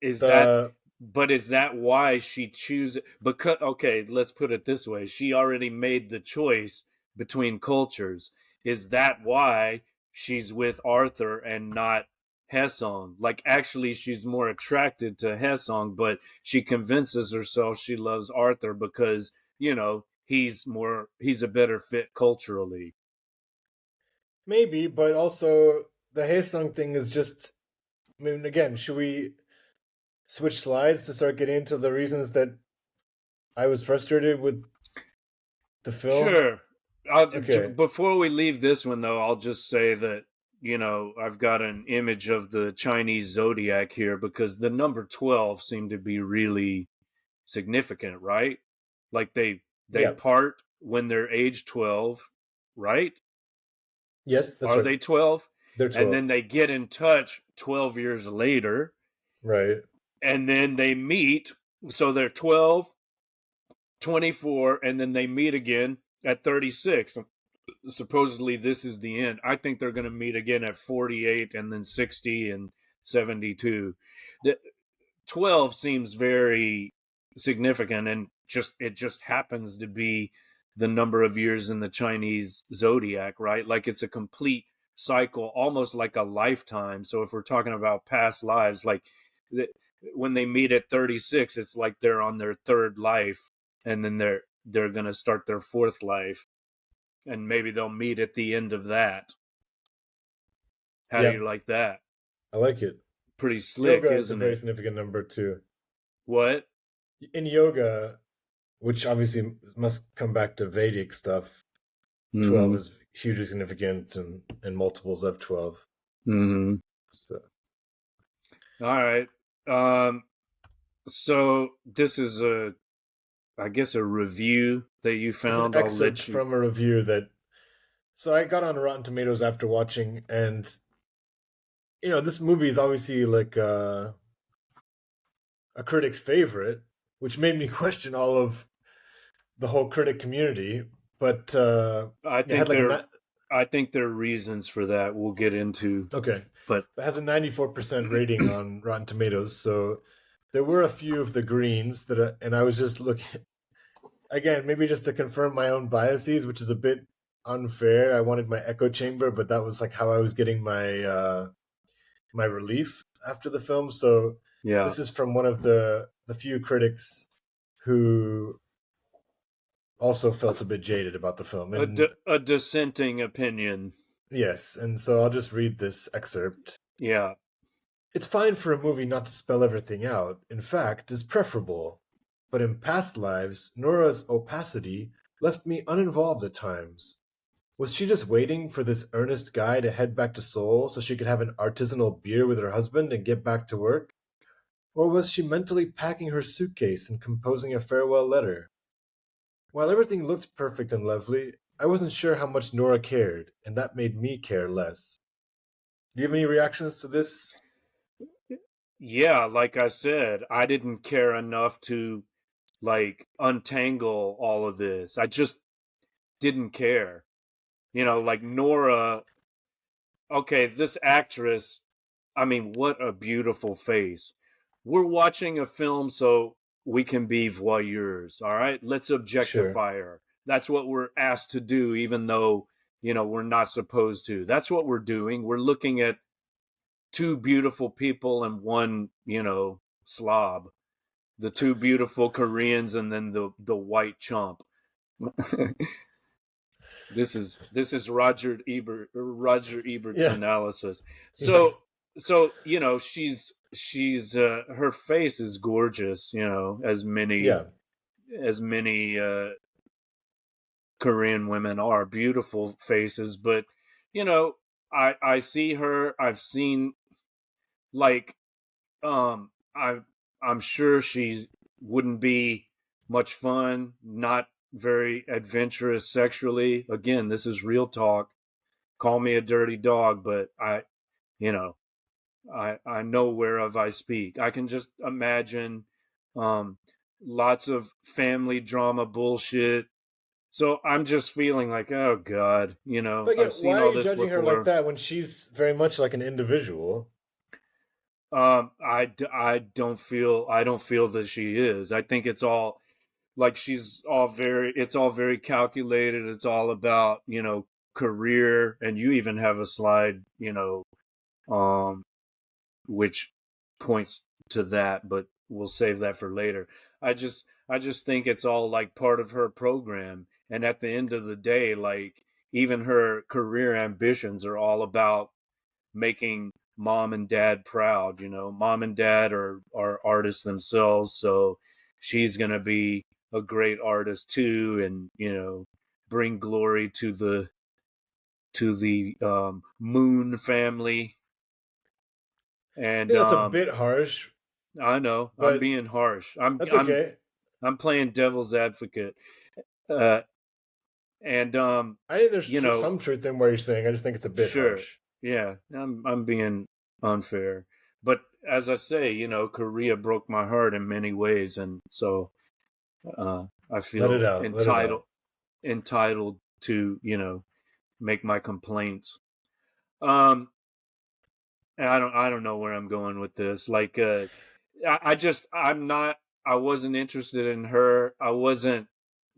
is that the. but is that why she chooses? Because, okay, let's put it this way, she already made the choice between cultures. Is that why she's with Arthur and not Haesung. Like, actually, she's more attracted to Haesung, but she convinces herself she loves Arthur because, he's a better fit culturally. Maybe, but also the Haesung thing is just. I mean, again, should we switch slides to start getting into the reasons that I was frustrated with the film? Sure. Okay. Before we leave this one, though, I'll just say that, I've got an image of the Chinese zodiac here because the number 12 seemed to be really significant, right? Like they Yeah. part when they're age 12, right? Yes, that's Are right. they 12? They're And then 12. they get in touch 12 years later, Right. and then they meet. So they're 12, 24, and then they meet again at 36. Supposedly this is the end. I think they're going to meet again at 48 and then 60 and 72. The 12 seems very significant, and it just happens to be the number of years in the Chinese zodiac, right? Like, it's a complete cycle, almost like a lifetime. So if we're talking about past lives, like, when they meet at 36, it's like they're on their third life, and then they're going to start their fourth life, and maybe they'll meet at the end of that. How do Yeah, you like that? I like it. Pretty slick, Yoga is a isn't very it? significant number too. What? In yoga, which obviously must come back to Vedic stuff, 12 Mm-hmm. is hugely significant and multiples of 12. Mm-hmm. So All right. Um, so this is I guess, a review that you it's an found. I'll excerpt let you. from a review that. So I got on Rotten Tomatoes after watching, and this movie is obviously like a critic's favorite, which made me question all of the whole critic community. But I it had think like a there, I think there are reasons for that. We'll get into, okay, but it has a 94% rating on Rotten Tomatoes. So there were a few of the greens and I was just looking again, maybe just to confirm my own biases, which is a bit unfair. I wanted my echo chamber, but that was like how I was getting my relief after the film. So yeah, this is from one of the few critics who also felt a bit jaded about the film. And a dissenting opinion. yes, and so I'll just read this excerpt. Yeah. It's fine for a movie not to spell everything out. In fact, it's preferable. But in past lives, Nora's opacity left me uninvolved at times. Was she just waiting for this earnest guy to head back to Seoul so she could have an artisanal beer with her husband and get back to work? Or was she mentally packing her suitcase and composing a farewell letter? While everything looked perfect and lovely, I wasn't sure how much Nora cared, and that made me care less. Do you have any reactions to this? Yeah, like I said, I didn't care enough to, like, untangle all of this. I just didn't care. Like Nora, okay, this actress, I mean, what a beautiful face. We're watching a film so we can be voyeurs, all right? Let's Sure. objectify her. That's what we're asked to do, even though, we're not supposed to. That's what we're doing. We're looking at two beautiful people and one, slob. The two beautiful Koreans and then the white chump. This is Roger Ebert's Yeah. analysis. So Yes. so she's her face is gorgeous, Yeah. as many Korean women are beautiful faces, but you know I see her. I've seen, like, I I'm sure she wouldn't be much fun, not very adventurous sexually. Again, this is real talk. Call me a dirty dog, but you know, I know whereof I speak. I can just imagine um, lots of family drama bullshit. So I'm just feeling like, oh God, But again, I've seen why are all you this judging her like before. that when she's very much like an individual? I don't feel that she is. I think it's all, like, it's all very calculated. It's all about, career. And you even have a slide, um, which points to that, but we'll save that for later. I just think it's all like part of her program, and at the end of the day, like even her career ambitions are all about making mom and dad proud. Mom and dad are artists themselves, so she's going to be a great artist too, and bring glory to the Moon family. I And think that's a bit harsh, I know I'm but being harsh. I'm that's I'm okay. I'm playing devil's advocate. Uh, and I think there's you know, some truth in what you're saying. I just think it's a bit sure, harsh. yeah, I'm being unfair, but as I say, Korea broke my heart in many ways, and so I Let it feel out. Let it out. entitled to make my complaints. Um, and I don't know where I'm going with this. Like, I wasn't interested in her.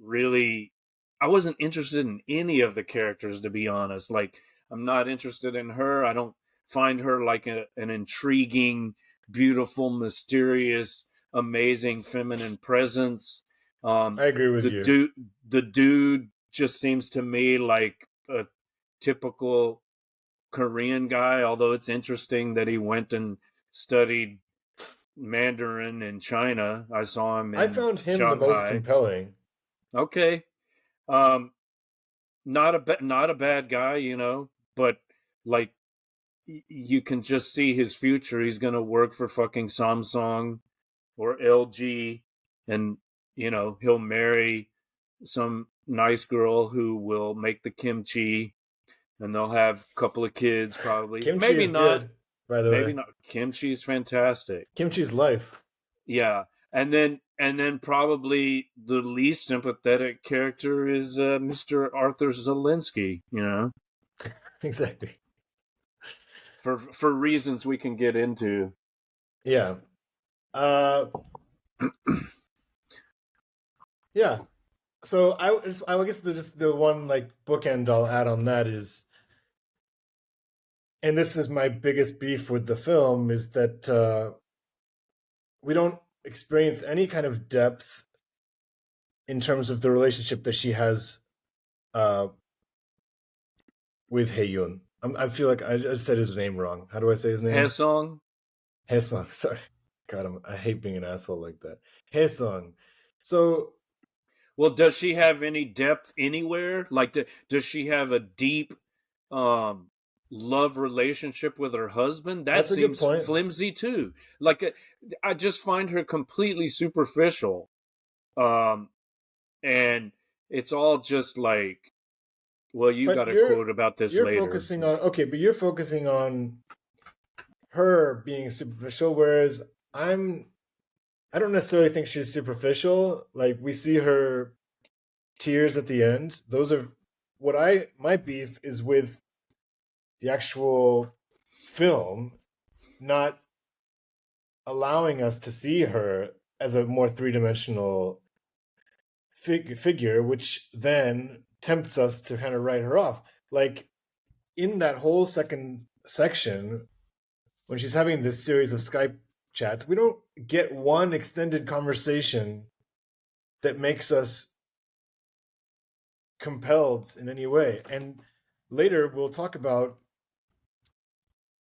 Really, I wasn't interested in any of the characters, to be honest. Like, I'm not interested in her. I don't find her like an intriguing, beautiful, mysterious, amazing feminine presence. I agree with The you. dude just seems to me like a typical Korean guy, although it's interesting that he went and studied Mandarin in China. I saw him I in found him the most Shanghai. compelling. Okay. Um not a bad guy, but like you can just see his future. He's going to work for fucking Samsung or LG, and he'll marry some nice girl who will make the kimchi, and they'll have a couple of kids probably. Kimchi is good, by the Maybe way. not. Kimchi's fantastic. Kimchi's life. Yeah, and then probably the least sympathetic character is Mr. Arthur Zelinsky. Exactly. For reasons we can get into. Yeah. Uh, yeah. So I guess just the one like bookend I'll add on that is, and this is my biggest beef with the film, is that we don't experience any kind of depth in terms of the relationship that she has uh, with Haeyun. I feel like I just said his name wrong. How do I say his name? Haesung. Haesung. Sorry. God, I hate being an asshole like that. Haesung. So Well, does she have any depth anywhere? Like, does she have a deep um, love relationship with her husband? That that's a good seems point. flimsy too. Like, I just find her completely superficial. Um, and it's all just like, well, you But got a quote about this you're later. focusing on, okay, but you're focusing on her being superficial, whereas I don't necessarily think she's superficial. Like we see her tears at the end. Those are what I my beef is with the actual film not allowing us to see her as a more three-dimensional figure, which then tempts us to kind of write her off. Like in that whole second section, when she's having this series of Skype chats, we don't get one extended conversation that makes us compelled in any way. And later we'll talk about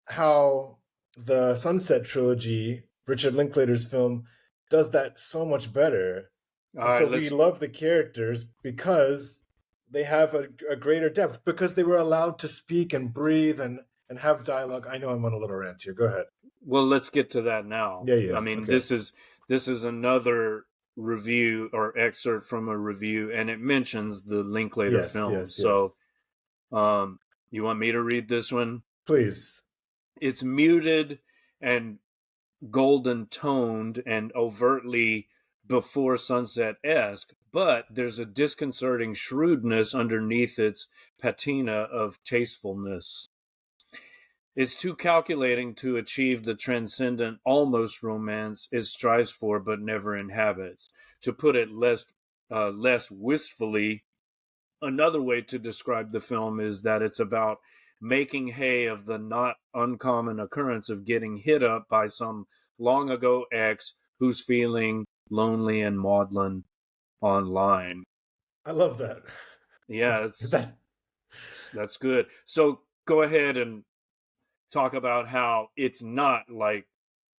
how the Sunset trilogy, Richard Linklater's film, does that so much better. All And right, so we let's. love the characters because they have a greater depth, because they were allowed to speak and breathe and have dialogue. I know I'm on a little rant here. Go ahead. Well, let's get to that now. Yeah, I yeah. mean, Okay. this is another review or excerpt from a review, and it mentions the Linklater Yes, films. yes, So, yes. you want me to read this one? Please. It's muted and golden toned and overtly before sunset esque, but there's a disconcerting shrewdness underneath its patina of tastefulness. It's too calculating to achieve the transcendent almost romance it strives for but never inhabits. To put it less wistfully, another way to describe the film is that it's about making hay of the not uncommon occurrence of getting hit up by some long ago ex who's feeling lonely and maudlin online. I love that. Yeah, that that's good. So go ahead and talk about how it's not like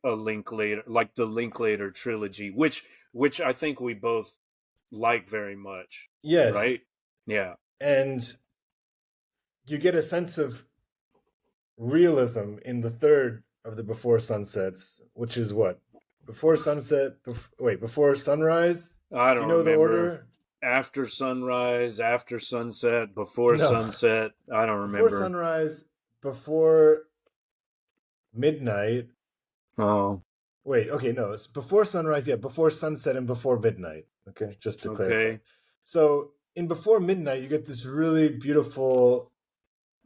a Linklater, like the Linklater trilogy, which I think we both like very much, yes, right? Yeah. and you get a sense of realism in the third of the Before Sunsets, which is what? Before sunset, before sunrise? I Do you don't know the remember. order? After sunrise, after sunset, before No. sunset. I don't Before remember. sunrise, before midnight. Oh, Okay, no, it's before sunrise, yeah, before sunset and before midnight. Okay, just to clarify. okay. So in before midnight, you get this really beautiful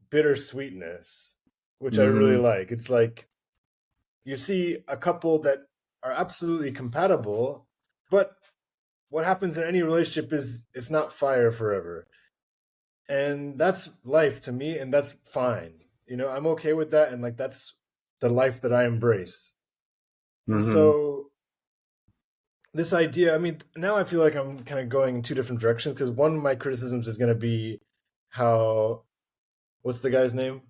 bittersweetness, which I really Mm-hmm. like. It's like you see a couple that are absolutely compatible, but what happens in any relationship is it's not fire forever. And that's life to me, and that's fine. I'm okay with that, and like that's the life that I embrace. And Mm-hmm. so this idea, I mean, now I feel like I'm kind of going in two different directions because one of my criticisms is going to be how, what's the guy's name?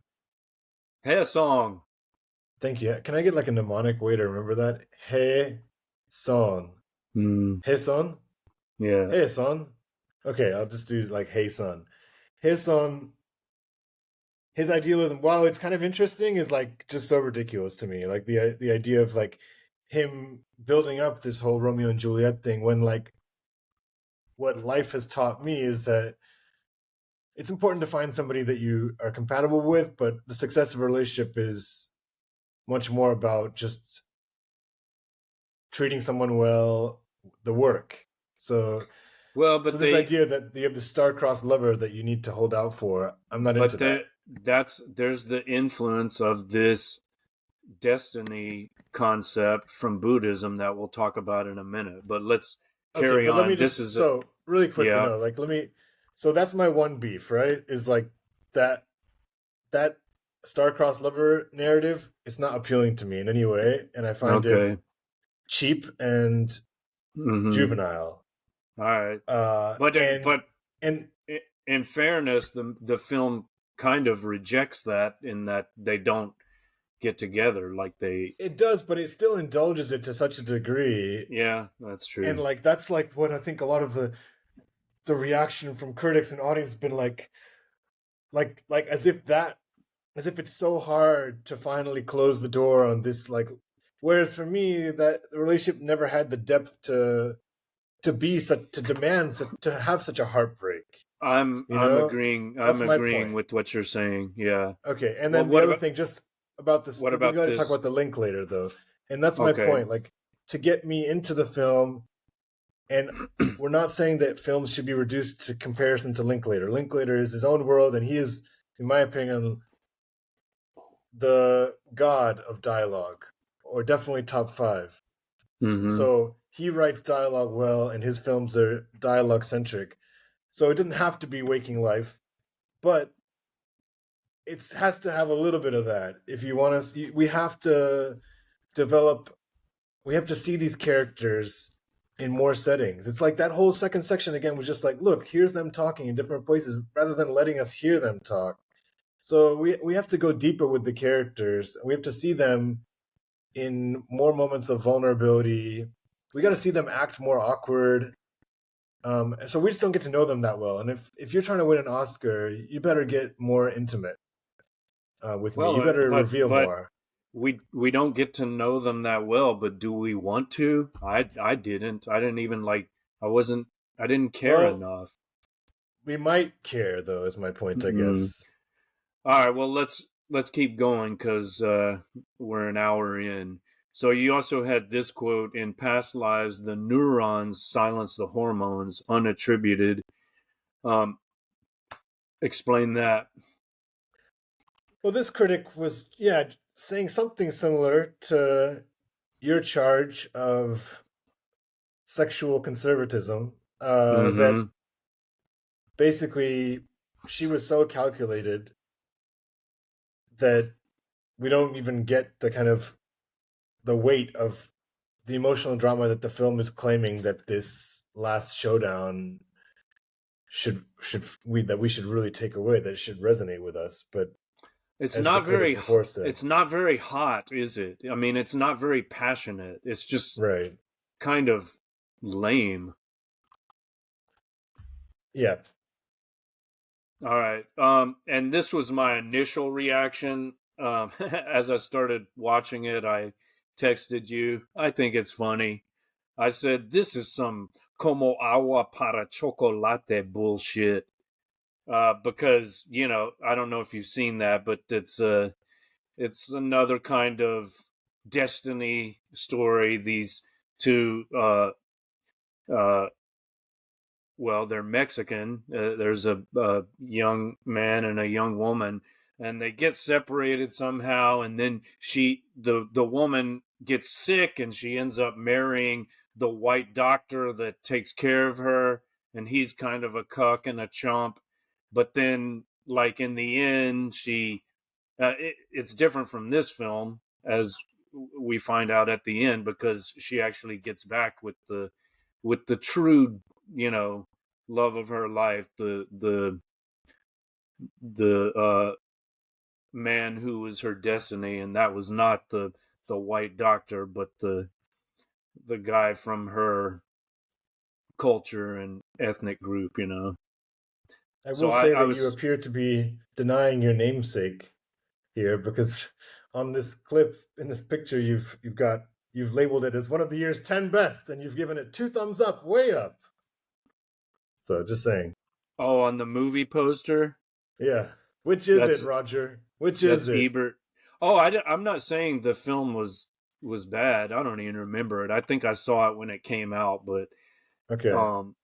Hey, a song. Thank you. Can I get like a mnemonic way to remember that? Hey son. Mm, Hey son. yeah. Hey son. Okay, I'll just do like hey son. Hey son. His idealism, while it's kind of interesting, is like just so ridiculous to me. Like the idea of like him building up this whole Romeo and Juliet thing when like what life has taught me is that it's important to find somebody that you are compatible with, but the success of a relationship is much more about just treating someone well, the work. So Well, so but this they, idea that you have the star-crossed lover that you need to hold out for, I'm not into but that. there's the influence of this destiny concept from Buddhism that we'll talk about in a minute. But let's Okay, carry but let me on. This just is so really quickly, yeah. no, like let me so that's my one beef, right? Is like that that star-crossed lover narrative, it's not appealing to me in any way, and I find it Okay. cheap and Mm-hmm. juvenile. All right. Uh But and but and in fairness, the film kind of rejects that in that they don't get together like they. it does, but it still indulges it to such a degree. Yeah, that's And true. like that's like what I think a lot of the reaction from critics and audience has been like as if it's so hard to finally close the door on this like whereas for me that the relationship never had the depth to be such to demand such, to have such a heartbreak, you I'm know agreeing. I'm that's my agreeing point. with what you're saying. Yeah. Okay, and Well, then the other thing just about this, what we about got to talk this? about the link later though, and that's my Okay. point, like to get me into the film. And we're not saying that films should be reduced to comparison to Linklater. Linklater is his own world, and he is, in my opinion, the god of dialogue, or definitely top five. Mm-hmm. So he writes dialogue well, and his films are dialogue centric. So it doesn't have to be Waking Life, but it has to have a little bit of that. If you want to, we have to develop. We have to see these characters in more settings. It's like that whole second section again was just like, look, here's them talking in different places rather than letting us hear them talk. So we have to go deeper with the characters. We have to see them in more moments of vulnerability. We got to see them act more awkward. So we just don't get to know them that well. And if you're trying to win an Oscar, you better get more intimate with me. Well, You better reveal but more. we don't get to know them that well. But do we want to? I didn't. I didn't even like. I wasn't. I didn't care Well, enough. we might care though. Is my point, I Mm. guess. All right. Well, let's keep going because we're an hour in. So you also had this quote: "In past lives, the neurons silence the hormones unattributed." Um, explain that. Well, this critic was, yeah, saying something similar to your charge of sexual conservatism. That Mm-hmm. basically she was so calculated that we don't even get the kind of the weight of the emotional drama that the film is claiming that this last showdown we should really take away, that it should resonate with us. But It's as the not critic very before said, it's not very hot, is it? I mean, it's not very passionate. It's just right? kind of lame. Yeah, All right. And this was my initial reaction. As I started watching it, I texted you. I think it's funny. I said, this is some como agua para chocolate bullshit. Because, I don't know if you've seen that, but it's another kind of destiny story. These two, uh, well, they're Mexican. There's a young man and a young woman, and they get separated somehow. And then the woman gets sick, and she ends up marrying the white doctor that takes care of her, and he's kind of a cuck and a chump. But then, like in the end, it's different from this film, as we find out at the end, because she actually gets back with the true, love of her life, the man who was her destiny, and that was not the white doctor, but the guy from her culture and ethnic group. I So will I, say I that you was appear to be denying your namesake here, because on this clip in this picture you've labeled it as one of the year's 10 best, and you've given it 2 thumbs up, way up. So just saying. on the movie poster. Yeah. Which is it, That's Roger? Which is that's it? Ebert. Oh, I'm not saying the film was bad. I don't even remember it. I think I saw it when it came out, but Okay. um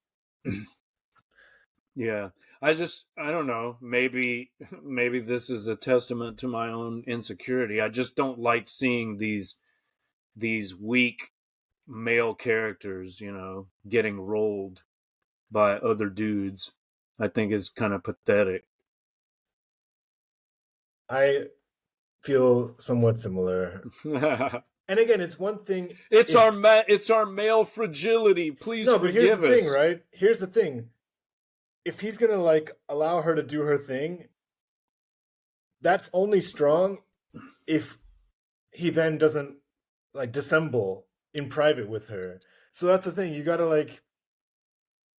yeah. I don't know. Maybe this is a testament to my own insecurity. I just don't like seeing these weak male characters, getting rolled by other dudes. I think is kind of pathetic. I feel somewhat similar. And again, it's one thing if it's our male fragility. Please no, but here's the forgive thing, us. right? Here's the thing. If he's gonna like allow her to do her thing, that's only strong if he then doesn't like dissemble in private with her. So that's the thing. You gotta like,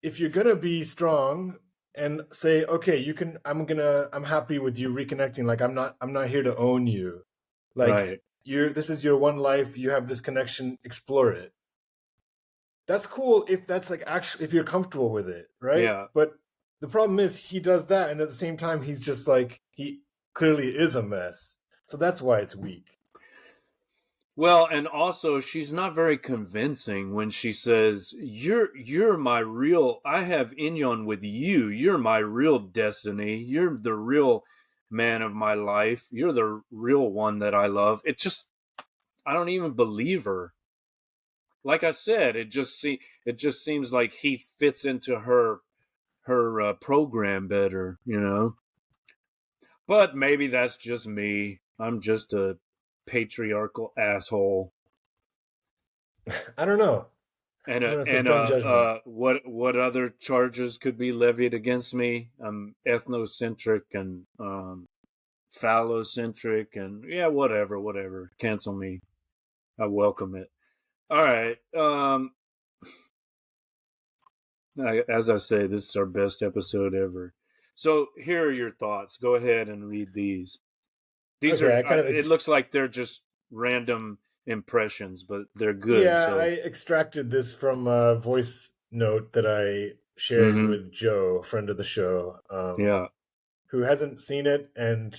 if you're gonna be strong and say, okay, you can, I'm happy with you reconnecting. Like I'm not here to own you. Like Right. this is your one life. You have this connection. Explore it. That's cool if that's like actually if you're comfortable with it, right? Yeah. But the problem is he does that, and at the same time he's just like he clearly is a mess. So that's why it's weak. Well, and also she's not very convincing when she says, "You're my real. I have inyon with you. You're my real destiny. You're the real man of my life. You're the real one that I love." I don't even believe her. Like I said, it just seems like he fits into her program better. But maybe that's just me. I'm just a patriarchal asshole. I don't know. And I'm gonna suspend judgment. what other charges could be levied against me? I'm ethnocentric and phallocentric and yeah, whatever. Cancel me. I welcome it. All right. As I say, this is our best episode ever. So here are your thoughts. Go ahead and read these. These Okay, are. I kind of It looks like they're just random impressions, but they're good. yeah, I So. extracted this from a voice note that I shared Mm-hmm. with Joe, a friend of the show, Yeah. who hasn't seen it and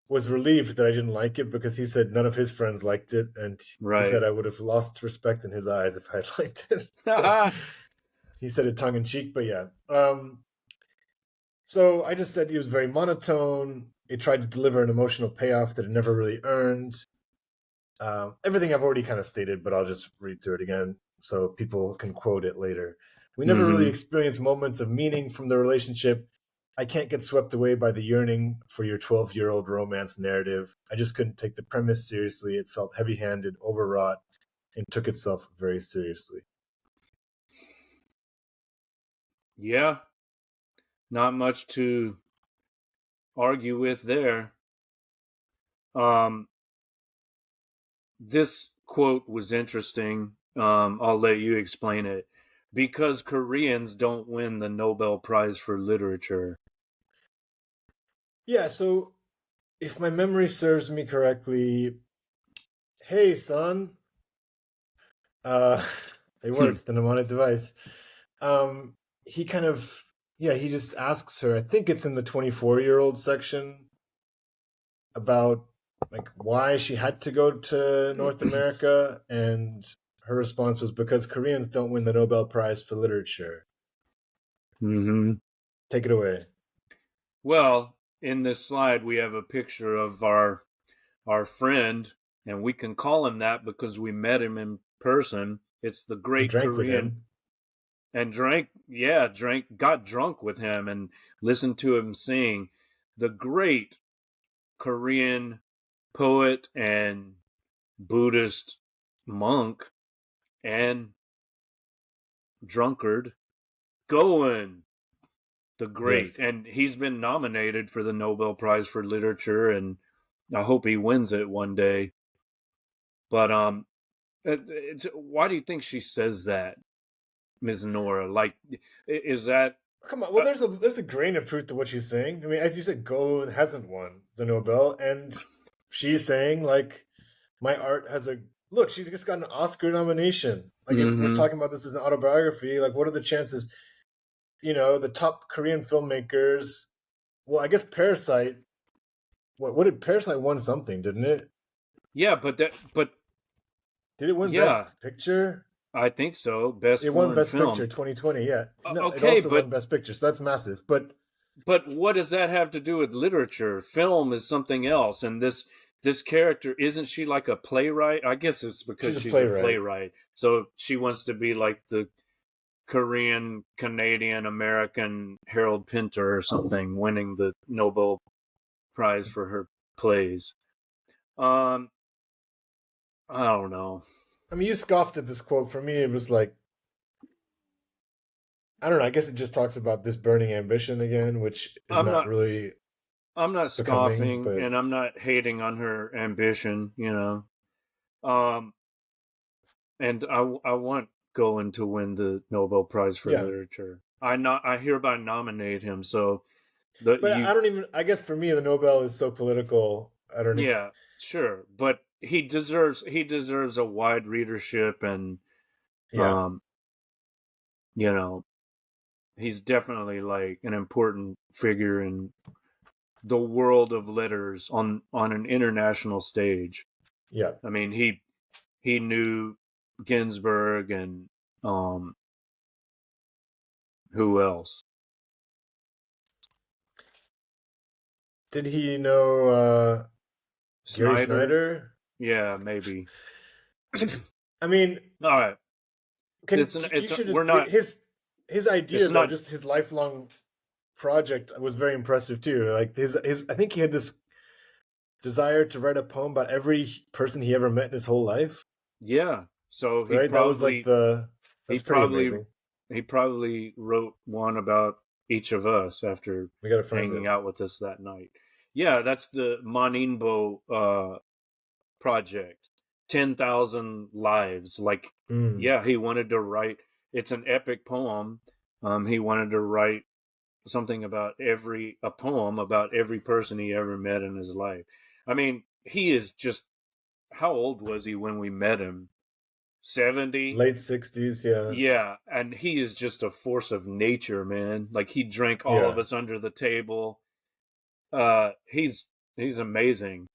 was relieved that I didn't like it, because he said none of his friends liked it, and he Right. said I would have lost respect in his eyes if I had liked it. So he said it tongue in cheek, but yeah. So I just said he was very monotone. It tried to deliver an emotional payoff that it never really earned. Everything I've already kind of stated, but I'll just read through it again so people can quote it later. We never really Mm-hmm. experienced moments of meaning from the relationship. I can't get swept away by the yearning for your 12-year-old romance narrative. I just couldn't take the premise seriously. It felt heavy-handed, overwrought, and took itself very seriously. Yeah, not much to argue with there. This quote was interesting. I'll let you explain it. Because Koreans don't win the Nobel Prize for Literature. Yeah, so if my memory serves me correctly, hey son, uh, it works. Then I'm on a device. Um, he kind of, yeah, he just asks her. I think it's in the 24-year-old section about like why she had to go to North America, and her response was because Koreans don't win the Nobel Prize for Literature. Mm-hmm. Take it away. Well, in this slide, we have a picture of our friend, and we can call him that because we met him in person. It's the And great drank with Korean, him. and got drunk with him and listened to him sing. The great Korean poet and Buddhist monk and drunkard, Goen the Great. Yes. And he's been nominated for the Nobel Prize for Literature, and I hope he wins it one day. But why do you think she says that, Ms. Nora? Like, is that? Come on. Well, there's a grain of truth to what she's saying. I mean, as you said, Go hasn't won the Nobel, and she's saying like, my art has a look. She's just got an Oscar nomination. Like, if we're Mm-hmm. talking about this as an autobiography, like, what are the chances? The top Korean filmmakers. Well, I guess Parasite. What did Parasite won something, didn't it? Yeah, but Did it win yeah, Best Picture? I think so. Best It won foreign Best Picture film. 2020. Yeah, no, it Okay, also won Best Picture, so that's massive. But but what does that have to do with literature? Film is something else, and this character, isn't she like a playwright? I guess it's she's because a she's a playwright. playwright, so she wants to be like the Korean, Canadian, American Harold Pinter or something, winning the Nobel Prize for her plays. Um, I don't know. I mean, you scoffed at this quote. For me, it was like, I don't know. I guess it just talks about this burning ambition again, which is I'm not not. really I'm not becoming. scoffing, But and I'm not hating on her ambition. Um, and I want Goen to win the Nobel Prize for yeah, Literature. I hereby nominate him. So the but you I don't even. I guess for me, the Nobel is so political. I don't. Yeah, sure, but he deserves a wide readership, and Yeah, um you know he's definitely like an important figure in the world of letters on an international stage. yeah. I mean, he knew Ginsberg and um who else? Did he know Gary Snyder? Snyder? Yeah, maybe. I mean, All right. can you It's should we're just not his it's idea though, not just his lifelong project was very impressive too. Like his I think he had this desire to write a poem about every person he ever met in his whole life. Yeah. So Right? That was like he that's pretty probably amazing. he probably wrote one about each of us after We got to find hanging it. out with us that night. Yeah, that's the Maninbo project. 10,000 lives. Like, Mm. yeah, he wanted to write, it's an epic poem. He wanted to write something about a poem about every person he ever met in his life. I mean, he is just, how old was he when we met him? 70? Late 60s, yeah. Yeah, and he is just a force of nature, man. Like, he drank all of Yeah. us under the table. He's amazing.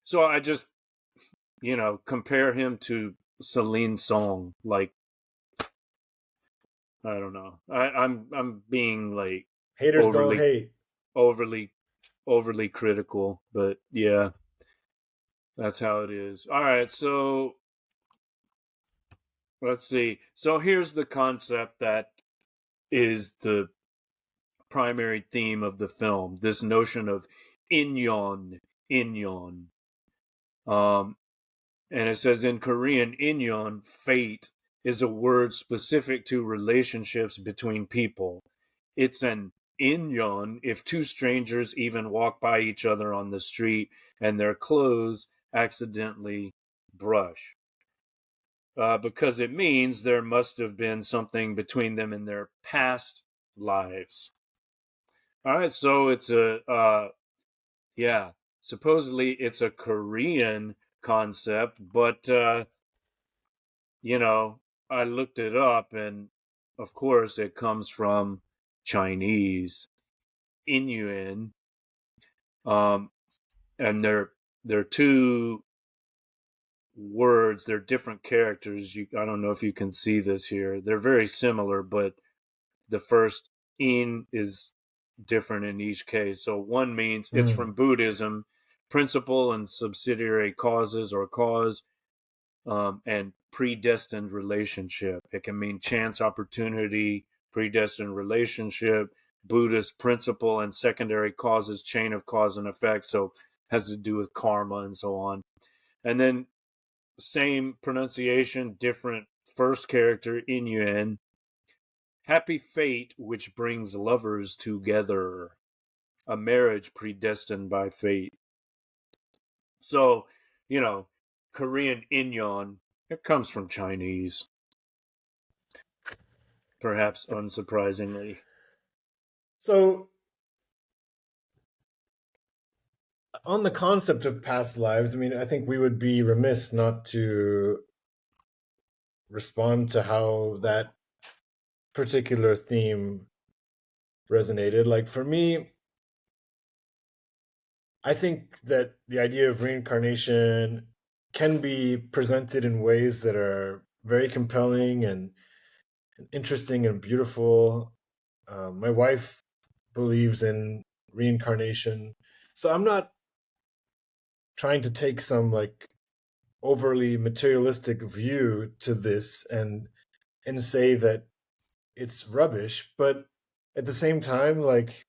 So I just, compare him to Celine Song. Like, I don't know. I'm being like Haters gonna overly hate. overly overly critical, but yeah, that's how it is. All right, so let's see. So here's the concept that is the primary theme of the film, this notion of inyon, inyon. And it says in Korean, inyon, fate, is a word specific to relationships between people. It's an inyon if two strangers even walk by each other on the street and their clothes accidentally brush. Because it means there must have been something between them in their past lives. All right, so it's supposedly it's a Korean concept, but I looked it up, and of course it comes from Chinese, Inuan, and they're two words. They're different characters. I don't know if you can see this here. They're very similar, but the first in is different in each case. So one means it's from Buddhism, principle and subsidiary causes or cause, and predestined relationship. It can mean chance opportunity, predestined relationship, Buddhist principle and secondary causes, chain of cause and effect. So has to do with karma and so on. And then same pronunciation, different first character, Inuan. Happy fate which brings lovers together. A marriage predestined by fate. So, Korean inyon, it comes from Chinese, perhaps unsurprisingly. So, on the concept of past lives, I mean, I think we would be remiss not to respond to how that particular theme resonated. Like, for me, I think that the idea of reincarnation can be presented in ways that are very compelling and interesting and beautiful. My wife believes in reincarnation. So I'm not trying to take some like overly materialistic view to this and say that it's rubbish, but at the same time, like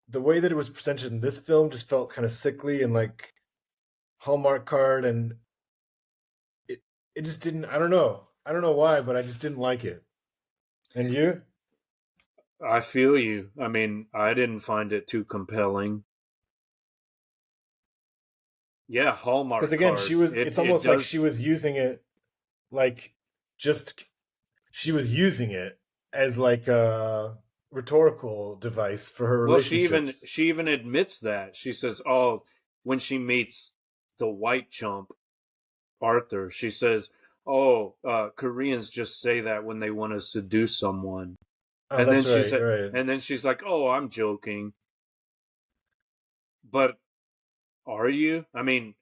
the way that it was presented in this film just felt kind of sickly and like Hallmark card, and it just didn't. I don't know why, but I just didn't like it. And you? I feel you. I mean, I didn't find it too compelling. Yeah, Because Hallmark again, card. it's It almost like she does. was using it like just she was using it as like a rhetorical device for her Well, she even relationships. she even admits that. She says, "Oh, when she meets the white chump Arthur, she says, "Oh, Koreans just say that when they want to seduce someone." Oh, And then that's she right, said, right. and then she's like, "Oh, I'm joking." But are you? I mean,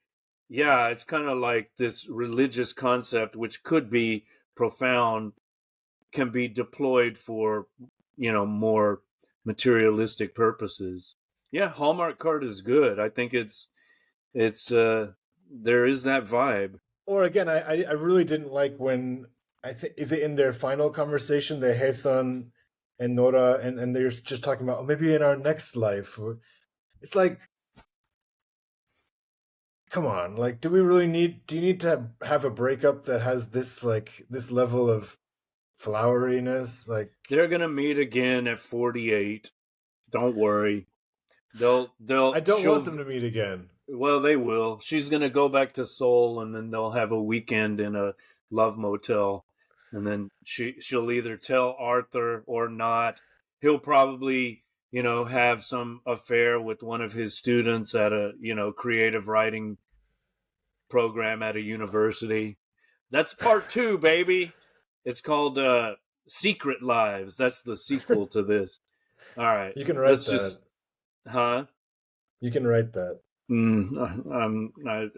yeah, it's kind of like this religious concept, which could be profound, can be deployed for, more materialistic purposes. Yeah, Hallmark card is good. I think it's there is that vibe. Or again, I really didn't like when I think is it in their final conversation, the Haesun and Nora, and they're just talking about, oh, maybe in our next life. It's like, come on, like, do you need to have a breakup that has this like this level of floweriness? Like, They're gonna meet again at 48. Don't worry. They'll I they'll don't want she'll them to meet again. Well, they will. She's gonna go back to Seoul, and then they'll have a weekend in a love motel, and then she'll either tell Arthur or not. He'll probably, have some affair with one of his students at a, creative writing program at a university. That's part two, baby. It's called Secret Lives. That's the sequel to this. All right, You can let's write that. just, huh? You can write that.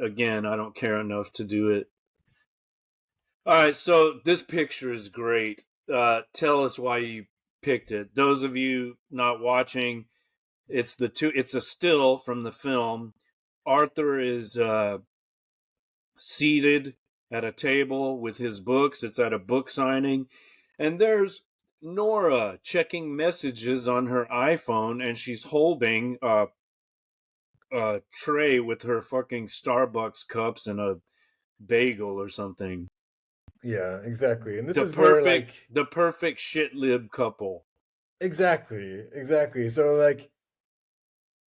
Again, I don't care enough to do it. All right, so this picture is great. Tell us why you picked it. Those of you not watching, it's a still from the film. Arthur is seated at a table with his books. It's at a book signing, and there's Nora checking messages on her iPhone, and she's holding a tray with her fucking Starbucks cups and a bagel or something. Yeah, exactly. And this The is where perfect like the perfect shit lib couple. exactly. So like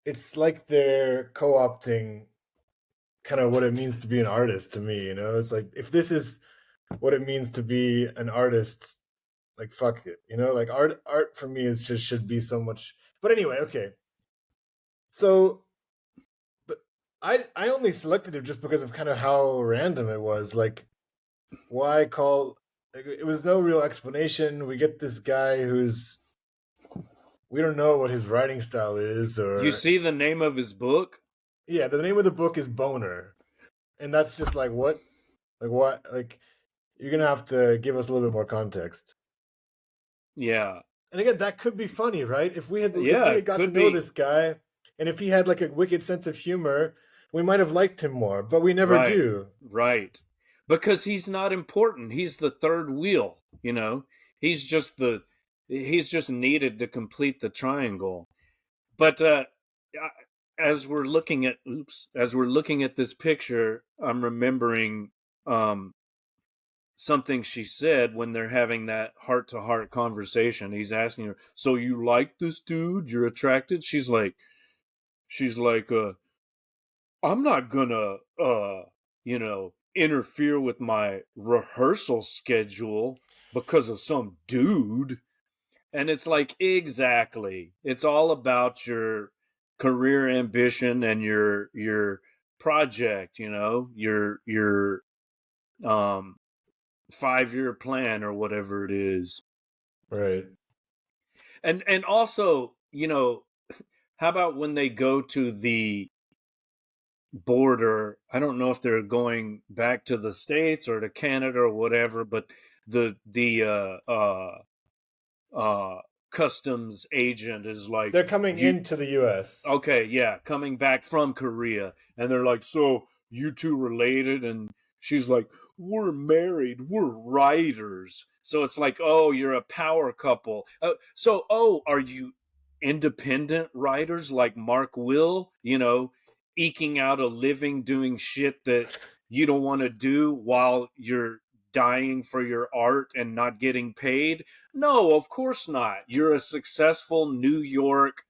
it's like they're co-opting kind of what it means to be an artist to me, you know? It's like if this is what it means to be an artist, like fuck it, you know? Like art for me is just should be so much. But anyway, okay. So but I only selected it just because of kind of how random it was. Like why call it was no real explanation. We get this guy who's we don't know what his writing style is You or see the name of his book? yeah, the name of the book is Boner. And that's just like what? Like what? Like you're gonna have to give us a little bit more context. Yeah. And again, that could be funny, right? If Yeah, we had it got to could know be. this guy, and if he had like a wicked sense of humor, we might have liked him more. But we never Right. do. Right. Because he's not important. He's the third wheel, you know. He's just the he's just needed to complete the triangle. But as we're looking at as we're looking at this picture, I'm remembering um something she said when they're having that heart to heart conversation. He's asking her, "So you like this dude? You're attracted?" She's like I'm not gonna interfere with my rehearsal schedule because of some dude. And it's like, exactly. It's all about your career ambition and your project, your um 5-year plan or whatever it is. Right. And also, how about when they go to the border? I don't know if they're going back to the States or to Canada or whatever, but the customs agent is like, They're coming you into the U.S. okay, yeah, coming back from Korea, and they're like, so you two related? And she's like, we're married, we're writers. So it's like, oh, you're a power couple. So are you independent writers like Mark Will, eking out a living doing shit that you don't want to do while you're dying for your art and not getting paid? No, of course not. You're a successful New York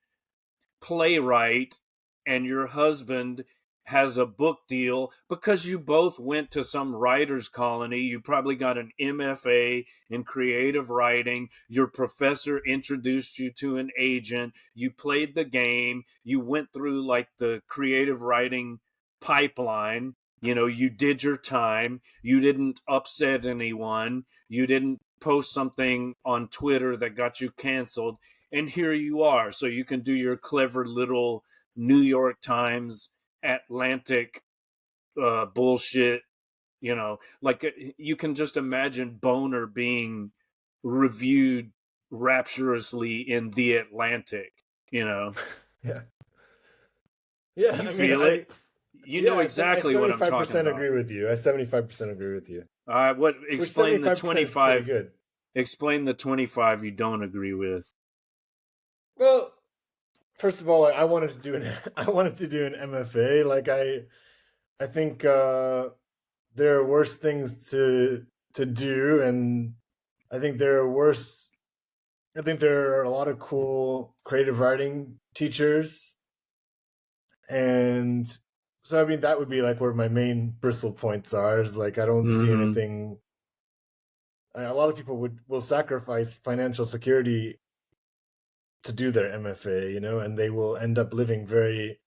playwright, and your husband has a book deal because you both went to some writers colony. You probably got an MFA in creative writing. Your professor introduced you to an agent. You played the game. You went through like the creative writing pipeline. You did your time. You didn't upset anyone. You didn't post something on Twitter that got you canceled, and here you are. So you can do your clever little New York Times Atlantic bullshit. Like you can just imagine Boner being reviewed rapturously in the Atlantic. Yeah. Yeah. You I mean, feel it. You know I exactly what I'm talking 75% about. agree with you. I 75% agree with you. What Which explain the 75% is pretty 25? good. Explain the 25 you don't agree with. Well, first of all, I wanted to do an I wanted to do an MFA. Like I think there are worse things to do, and I think there are worse. I think there are a lot of cool creative writing teachers, and so I mean that would be like where my main bristle points are. Is like I don't see Mm-hmm. anything. A lot of people will sacrifice financial security to do their MFA, you know, and they will end up living very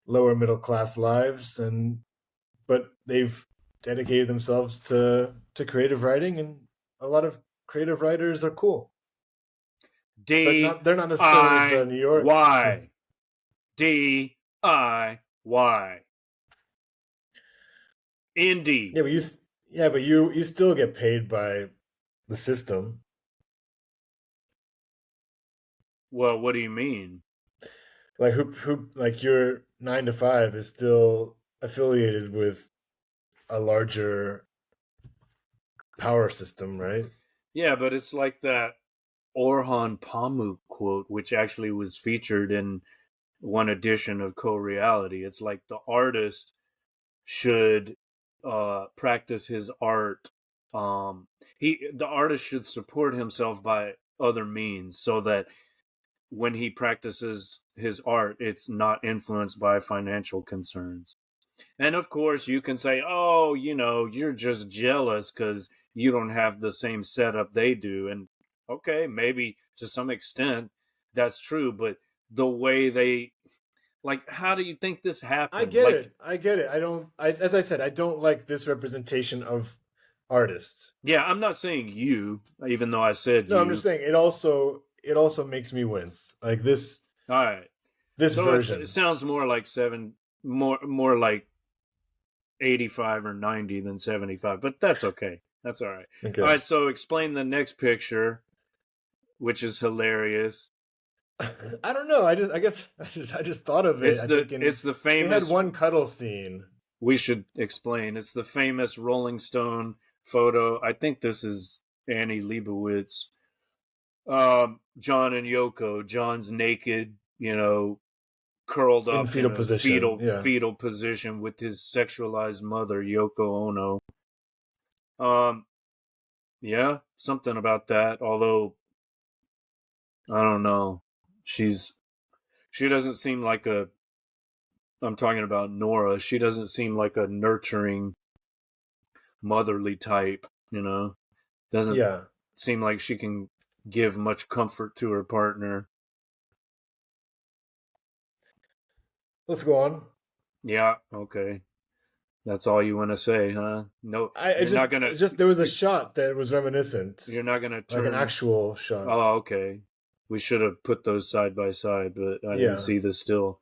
lower middle class lives, and but they've dedicated themselves to creative writing, and a lot of creative writers are cool, but D not they're not necessarily the I New York. Y. DIY. Indie. Yeah, but you still get paid by the system. Well, what do you mean? Like who like your 9 to 5 is still affiliated with a larger power system, right? Yeah, but it's like that. Orhan Pamuk quote, which actually was featured in one edition of Co-Reality. It's like the artist should practice his art. The artist should support himself by other means so that when he practices his art, it's not influenced by financial concerns. And of course, you can say, oh, you're just jealous because you don't have the same setup they do. And okay, maybe to some extent that's true, but the way they, like, how do you think this I happened? get Like, it. I get it. I don't. As I said, I don't like this representation of artists. yeah, I'm not saying you, even though I said No, I'm just you. saying it also makes me wince. Like All right. this So it version. sounds more like more like 85 or 90 than 75, but that's okay. That's all right. All Okay. right, so explain the next picture, which is hilarious. I don't know. I just thought of it. It's I the think it's the they had famous, one cuddle scene. we should explain. It's the famous Rolling Stone photo. I think this is Annie Leibovitz. John and Yoko. John's naked, curled In up in fetal a position. fetal Yeah. fetal position with his sexualized mother, Yoko Ono. Um, yeah, something about that. Although I don't know, she doesn't seem like a. I'm talking about Nora. She doesn't seem like a nurturing, motherly type. Doesn't Yeah. seem like she can give much comfort to her partner. Let's go on. Yeah, okay. That's all you want to say, huh? No, I you're not just gonna just there was a shot that was reminiscent, you're not gonna like an turn. actual shot. Oh, okay. We should have put those side by side, but I didn't Yeah. see the still.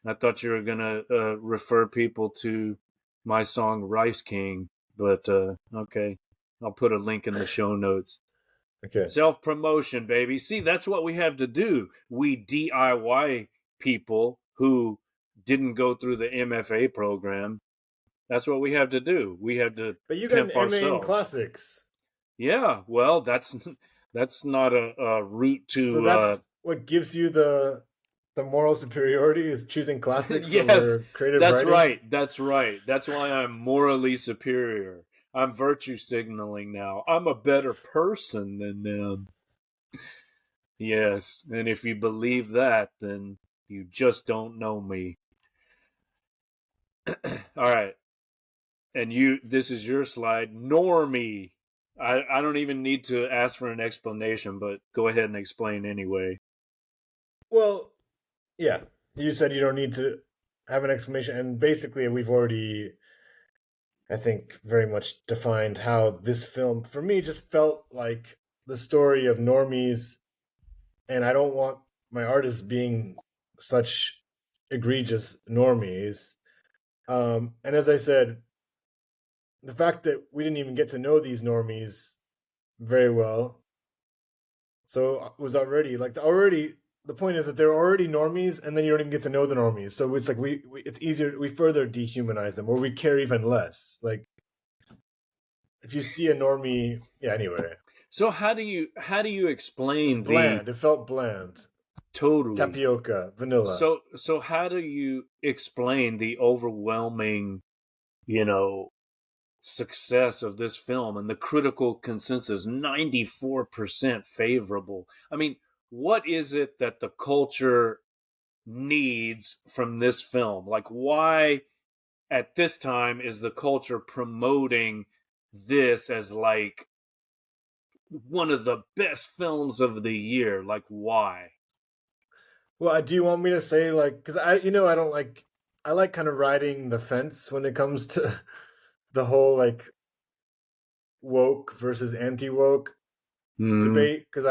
I thought you were gonna refer people to my song Rice King, but okay. I'll put a link in the show notes. Okay. Self promotion, baby. See, that's what we have to do. We DIY people who didn't go through the MFA program. That's what we have to do. We have to But you got an pimp MA in ourselves. classics, Yeah, well, that's not a route so to. that's what gives you the moral superiority is choosing classics Yes, over creative that's writing. right. That's right. That's why I'm morally superior. I'm virtue signaling now. I'm a better person than them. Yes, and if you believe that, then you just don't know me. All right. And this is your slide. Normie. I don't even need to ask for an explanation, but go ahead and explain anyway. Well, yeah. You said you don't need to have an explanation, and basically we've already, I think, very much defined how this film, for me, just felt like the story of normies, and I don't want my artists being such egregious normies. And as I said, the fact that we didn't even get to know these normies very well, so it was already like the point is that they're already normies, and then you don't even get to know the normies. So it's like we it's easier, we further dehumanize them, or we care even less. Like if you see a normie, yeah. Anyway, So how do you it's explain the bland. It felt bland. totally? Tapioca, vanilla. So how do you explain the overwhelming, you know, success of this film and the critical consensus 94% favorable? I mean, what is it that the culture needs from this film? Like, why at this time is the culture promoting this as like one of the best films of the year? Like, why? Well, do you want me to say like because I don't like I like kind of riding the fence when it comes to the whole like woke versus anti woke Mm, debate because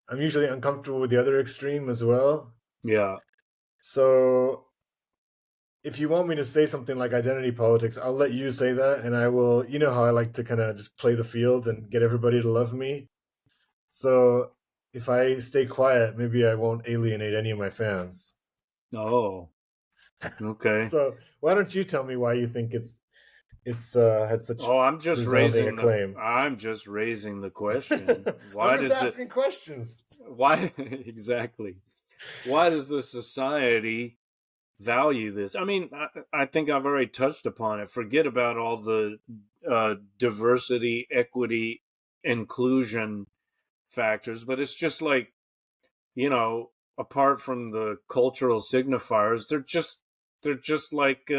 I'm usually uncomfortable with the other extreme as well. yeah. So if you want me to say something like identity politics, I'll let you say that, and I will. You know how I like to kind of just play the field and get everybody to love me. So if I stay quiet, maybe I won't alienate any of my fans. Oh, okay. So why don't you tell me why you think it's had such Oh, resounding acclaim. I'm just raising the question. I'm Why just does the asking questions. why exactly? Why does the society value this? I mean, I think I've already touched upon it. Forget about all the diversity, equity, inclusion factors, but it's just like, you know, apart from the cultural signifiers, they're just like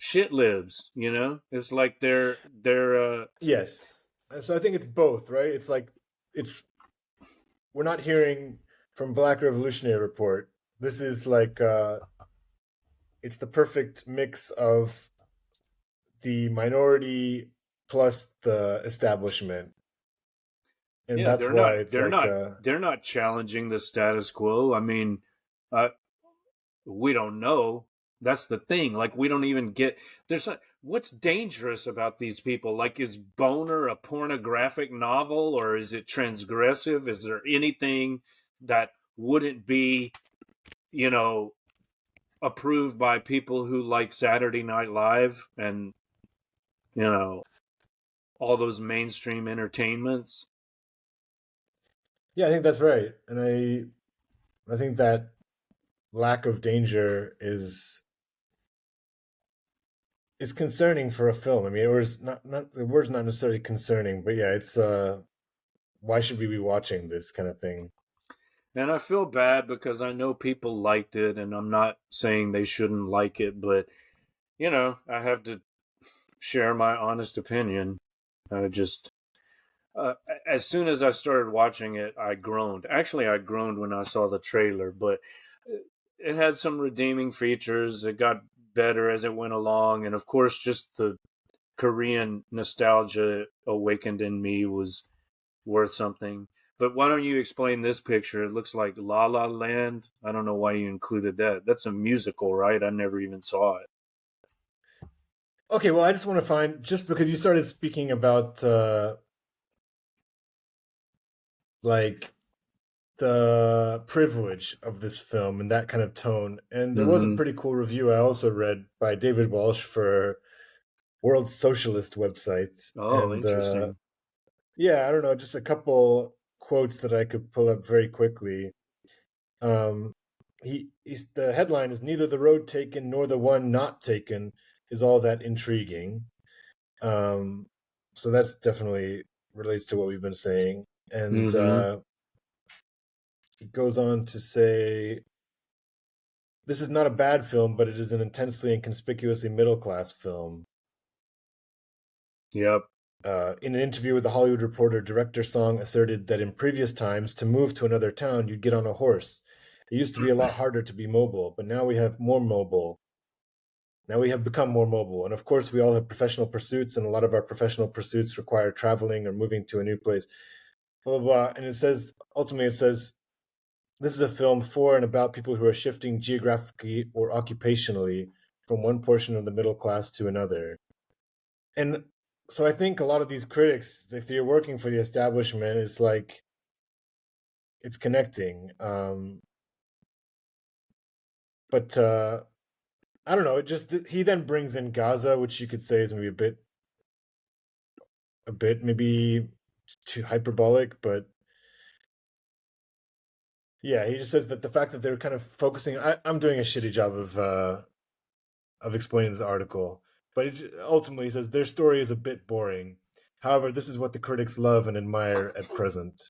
shit libs, you know? It's like they're Yes. So I think it's both, right? It's like it's we're not hearing from Black Revolutionary Report. This is like it's the perfect mix of the minority plus the establishment. And yeah, that's why it's like they're not challenging the status quo. I mean, uh we don't know. That's the thing. Like we don't even get what's dangerous about these people? Like is Boner a pornographic novel or is it transgressive? Is there anything that wouldn't be, you know, approved by people who like Saturday Night Live and, you know, all those mainstream entertainments? yeah, I think that's right. And I think that lack of danger is concerning for a film. I mean, it was not the word's not necessarily concerning, but yeah, it's why should we be watching this kind of thing? And I feel bad because I know people liked it and I'm not saying they shouldn't like it, but you know, I have to share my honest opinion. I just, uh, as soon as I started watching it, I groaned. Actually, I groaned when I saw the trailer, but it had some redeeming features. It got better as it went along. And of course, just the Korean nostalgia awakened in me was worth something. But why don't you explain this picture? It looks like La La Land. I don't know why you included that. That's a musical, right? I never even saw it. Okay, well, I just want to find just because you started speaking about like the privilege of this film and that kind of tone, and there was a Mm-hmm. pretty cool review I also read by David Walsh for World Socialist websites, Oh, and interesting. yeah, I don't know, just a couple quotes that I could pull up very quickly. Um, the headline is neither the road taken nor the one not taken is all that intriguing. Um, so that's definitely relates to what we've been saying. And Mm-hmm. it goes on to say this is not a bad film, but it is an intensely and conspicuously middle class film. Yep. In an interview with the Hollywood Reporter, director Song asserted that in previous times, to move to another town, you'd get on a horse. It used to be a lot harder to be mobile, but now we have more mobile. Now we have become more mobile. And of course, we all have professional pursuits, and a lot of our professional pursuits require traveling or moving to a new place. Blah, blah, blah. And it says, ultimately, it says, this is a film for and about people who are shifting geographically or occupationally from one portion of the middle class to another. And so I think a lot of these critics, if you're working for the establishment, it's like it's connecting. But I don't know. It just he then brings in Gaza, which you could say is maybe a bit maybe too hyperbolic, but yeah, he just says that the fact that they're kind of focusing. I'm doing a shitty job of explaining this article, but it ultimately says their story is a bit boring. However, this is what the critics love and admire at present.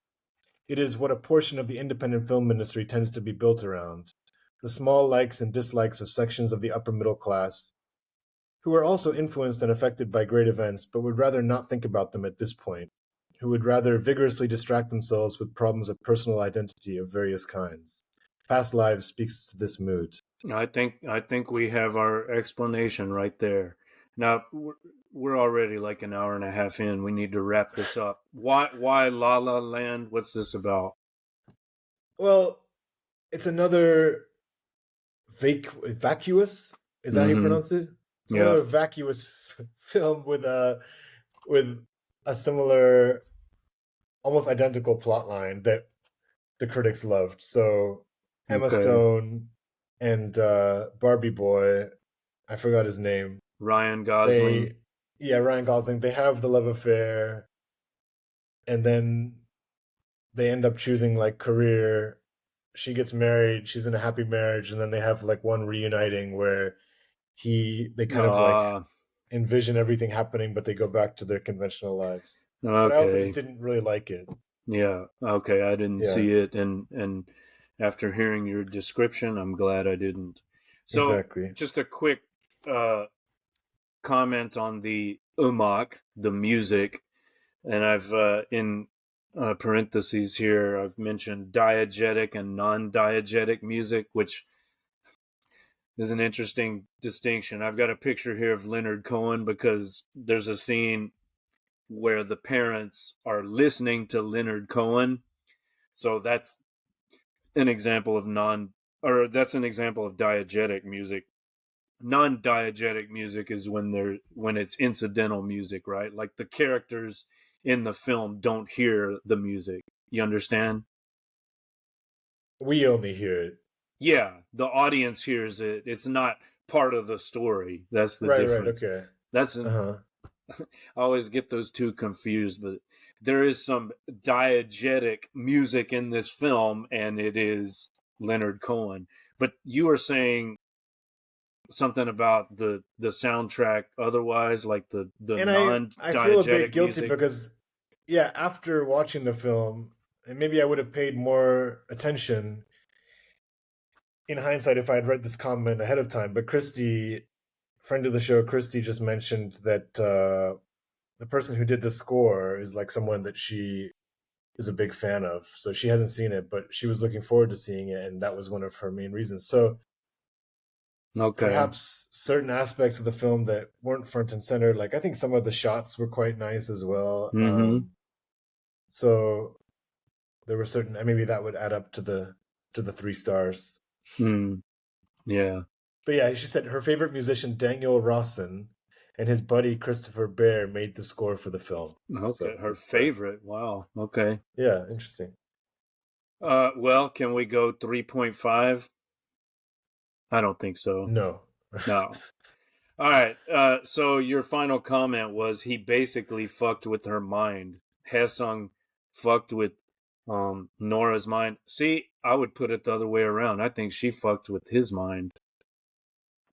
It is what a portion of the independent film industry tends to be built around: the small likes and dislikes of sections of the upper middle class, who are also influenced and affected by great events, but would rather not think about them at this point, who would rather vigorously distract themselves with problems of personal identity of various kinds. Past Lives speaks to this mood. I think we have our explanation right there. Now we're already like an hour and a half in. We need to wrap this up. Why La La Land? What's this about? Well, it's another vacuous. Is that how you Mm-hmm. pronounce it? It's Yeah. another vacuous film with a similar, almost identical plot line that the critics loved. So Emma Okay. Stone and Barbie boy, I forgot his name. Ryan Gosling. They, yeah, Ryan Gosling. They have the love affair, and then they end up choosing like career. She gets married. She's in a happy marriage, and then they have like one reuniting where they kind of like Uh, envision everything happening, but they go back to their conventional lives. But I also just okay. didn't really like it. Yeah. Okay. I didn't Yeah, see it, and after hearing your description, I'm glad I didn't. So, exactly. just a quick uh, comment on the umak, the music, and I've in parentheses here, I've mentioned diegetic and non-diegetic music, which is an interesting distinction. I've got a picture here of Leonard Cohen because there's a scene where the parents are listening to Leonard Cohen. So that's an example of that's an example of diegetic music. Non-diegetic music is when it's incidental music, right? Like the characters in the film don't hear the music. You understand? We only hear it. Yeah, the audience hears it. It's not part of the story. That's the Right, right, difference. okay. That's Uh an huh. I always get those two confused, but there is some diegetic music in this film, and it is Leonard Cohen. But you were saying something about the soundtrack otherwise, like the And I feel a bit non-diegetic guilty music. because, yeah, after watching the film, and maybe I would have paid more attention in hindsight if I had read this comment ahead of time. But Christy, friend of the show, Christy just mentioned that the person who did the score is like someone that she is a big fan of. So she hasn't seen it, but she was looking forward to seeing it, and that was one of her main reasons. So Okay. perhaps certain aspects of the film that weren't front and center, like I think some of the shots were quite nice as well. Mm-hmm. So there were certain, and maybe that would add up to the 3 stars. Mm. Yeah. But yeah, she said her favorite musician Daniel Rawson and his buddy Christopher Bear made the score for the film. Okay. So Her that's the, favorite. Wow. Okay. yeah, interesting. Well, can we go 3.5? I don't think so. No. No. All right. So your final comment was he basically fucked with her mind. Hesung fucked with Nora's mind. See, I would put it the other way around. I think she fucked with his mind.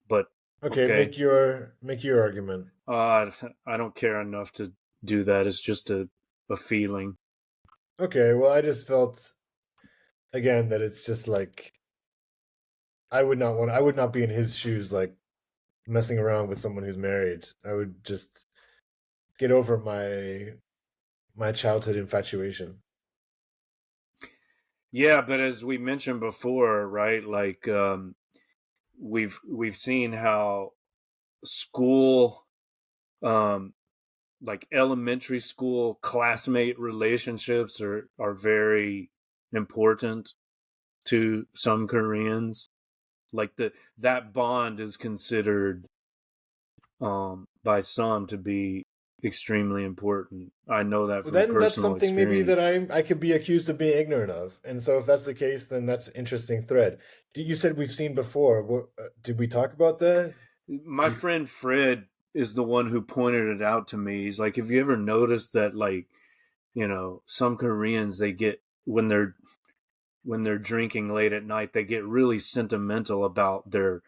But Okay, okay. make your argument. I don't care enough to do that. It's just a feeling. Okay, well I just felt again that it's just like I would not be in his shoes like messing around with someone who's married. I would just get over my childhood infatuation. Yeah, but as we mentioned before, right? Like we've seen how school um like elementary school classmate relationships are very important to some Koreans. Like that bond is considered by some to be extremely important. I know that Well, from then that's personal something maybe experience. that I could be accused of being ignorant of. And so if that's the case, then that's an interesting thread. You said we've seen before. Did we talk about that? My You, friend Fred is the one who pointed it out to me. He's like, have you ever noticed that, like, some Koreans, they get when they're drinking late at night, they get really sentimental about their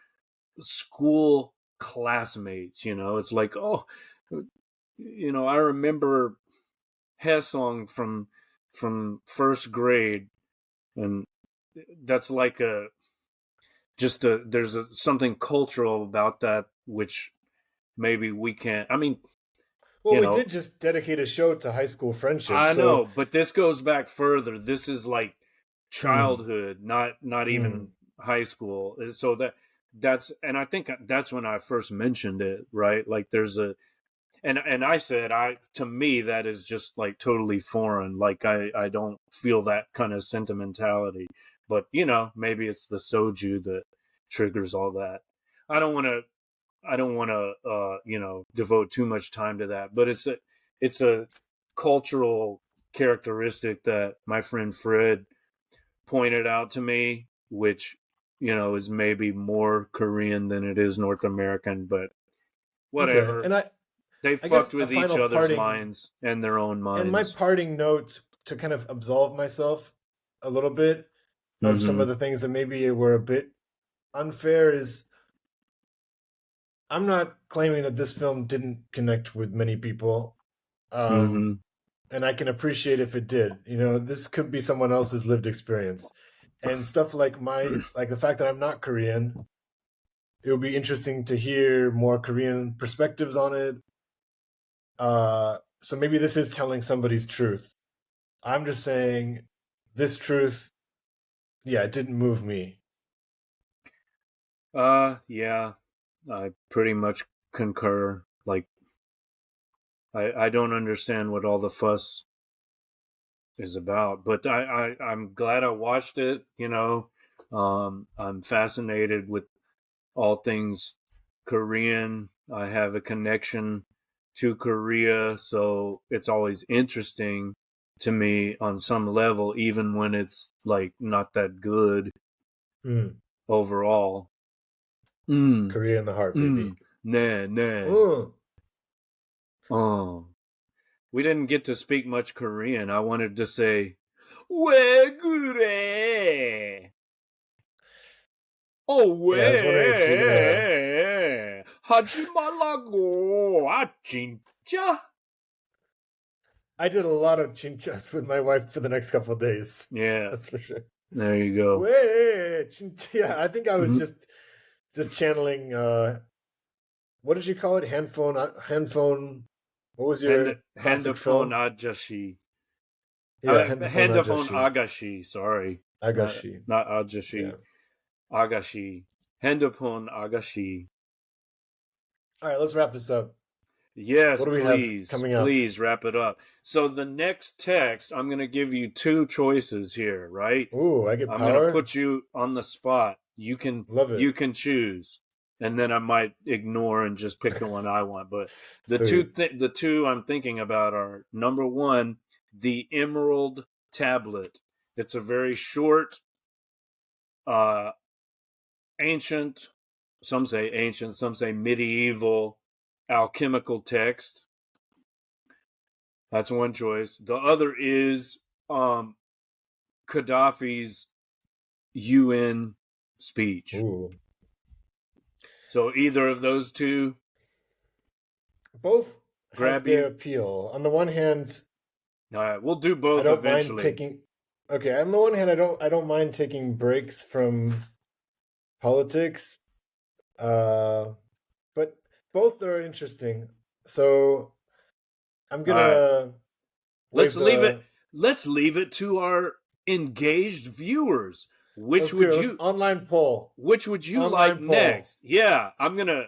school classmates. It's like, oh, I remember Hesong from first grade, and that's like there's something cultural about that, which maybe we can't. I mean, well, you we know, did just dedicate a show to high school friendship. I So, know, but this goes back further. This is like hmm, childhood, not even hmm. high school. So that's and I think that's when I first mentioned it, right? Like there's a and I said I to me that is just like totally foreign. Like I don't feel that kind of sentimentality. But maybe it's the soju that triggers all that. I don't want to devote too much time to that, but it's a cultural characteristic that my friend Fred pointed out to me, which is maybe more Korean than it is North American, but Okay, whatever. and They I guess fucked a with each final other's parting minds and their own and my minds. parting note to kind of absolve myself a little bit of some Mm-hmm. of the things that maybe were a bit unfair is I'm not claiming that this film didn't connect with many people. Um, Mm-hmm. and I can appreciate if it did. You know, this could be someone else's lived experience. And stuff like like the fact that I'm not Korean, it would be interesting to hear more Korean perspectives on it. So maybe this is telling somebody's truth. I'm just saying this truth, yeah, it didn't move me. Yeah, I pretty much concur. Like, I don't understand what all the fuss is about, but I'm glad I watched it. I'm fascinated with all things Korean. I have a connection to Korea, so it's always interesting to me on some level, even when it's like not that good Mm, overall. Mm, Korea in the heart, baby. mm, nah, nah. Mm. Oh, we didn't get to speak much Korean. I wanted to say, 왜 그래? Yeah, I was wondering if you're gonna. 왜? 하지 말라고. 아, 진짜? I did a lot of chinchas with my wife for the next couple of days. Yeah, That's for sure. there you go. Wait, yeah, I think I was Mhm. just channeling. What did you call it? Handphone. What was your classic Handaphone film? Ajashi. Yeah, handphone Handaphone Ajashi. Agashi, sorry. Not, Agashi. not Ajashi. Yeah. Agashi. Handaphone Agashi. All right, let's wrap this up. Yes, What do we have please, coming up? please wrap it up. So the next text, I'm going to give you two choices here, right? Ooh, I get I'm going to power. put you on the spot. Love You it. can choose, and then I might ignore and just pick the one I want. But Sweet. the two I'm thinking about are number one, the Emerald Tablet. It's a very short, uh, ancient. Some say ancient, some say medieval alchemical text. That's one choice. The other is um, Gaddafi's UN speech. Ooh. So either of those two Both have grab their you. appeal. On the one hand, We'll do I both don't mind eventually. taking okay, on the one hand I don't mind taking breaks from politics. Uh but both are interesting. So I'm All right, gonna let's wave leave it. the Let's leave it to our engaged viewers. let's do it. Let's Which would you like online poll. next? Yeah, I'm gonna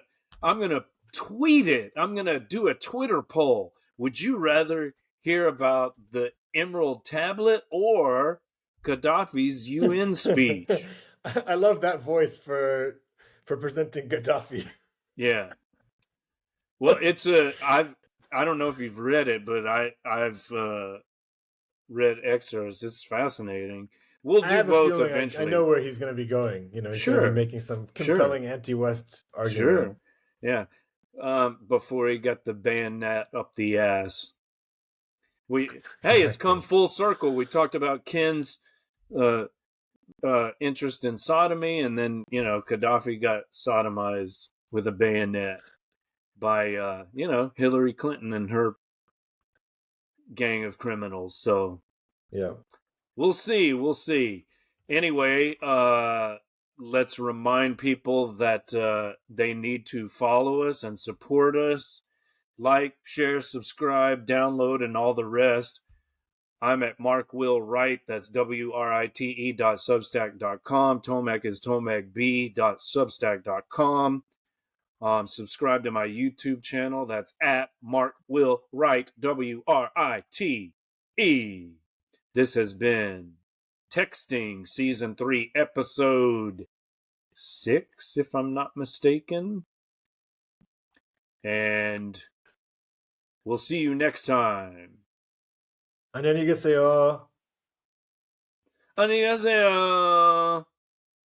tweet it. I'm gonna do a Twitter poll. Would you rather hear about the Emerald Tablet or Gaddafi's UN speech? I love that voice for presenting Gaddafi. Yeah. Well, it's a I don't know if you've read it, but I've read excerpts. It's fascinating. We'll I do have a both feeling I know eventually. where he's going to be going. You know, he's going to be Sure, making some sure, compelling anti-West argument. sure. Yeah. Before he got the bayonet up the ass. Hey, it's come Exactly. full circle. We talked about Ken's uh, interest in sodomy, and then Gaddafi got sodomized with a bayonet by Hillary Clinton and her gang of criminals. So Yeah. we'll see. We'll see. Anyway, let's remind people that they need to follow us and support us. Like, share, subscribe, download, and all the rest. I'm at Mark Will Wright. That's WRITE.substack.com. Tomek is TomekB.substack.com. Subscribe to my YouTube channel. That's at Mark Will Wright, WRITE. This has been Texting Season 3, Episode 6, if I'm not mistaken. And we'll see you next time. 안녕히 계세요. 안녕하세요.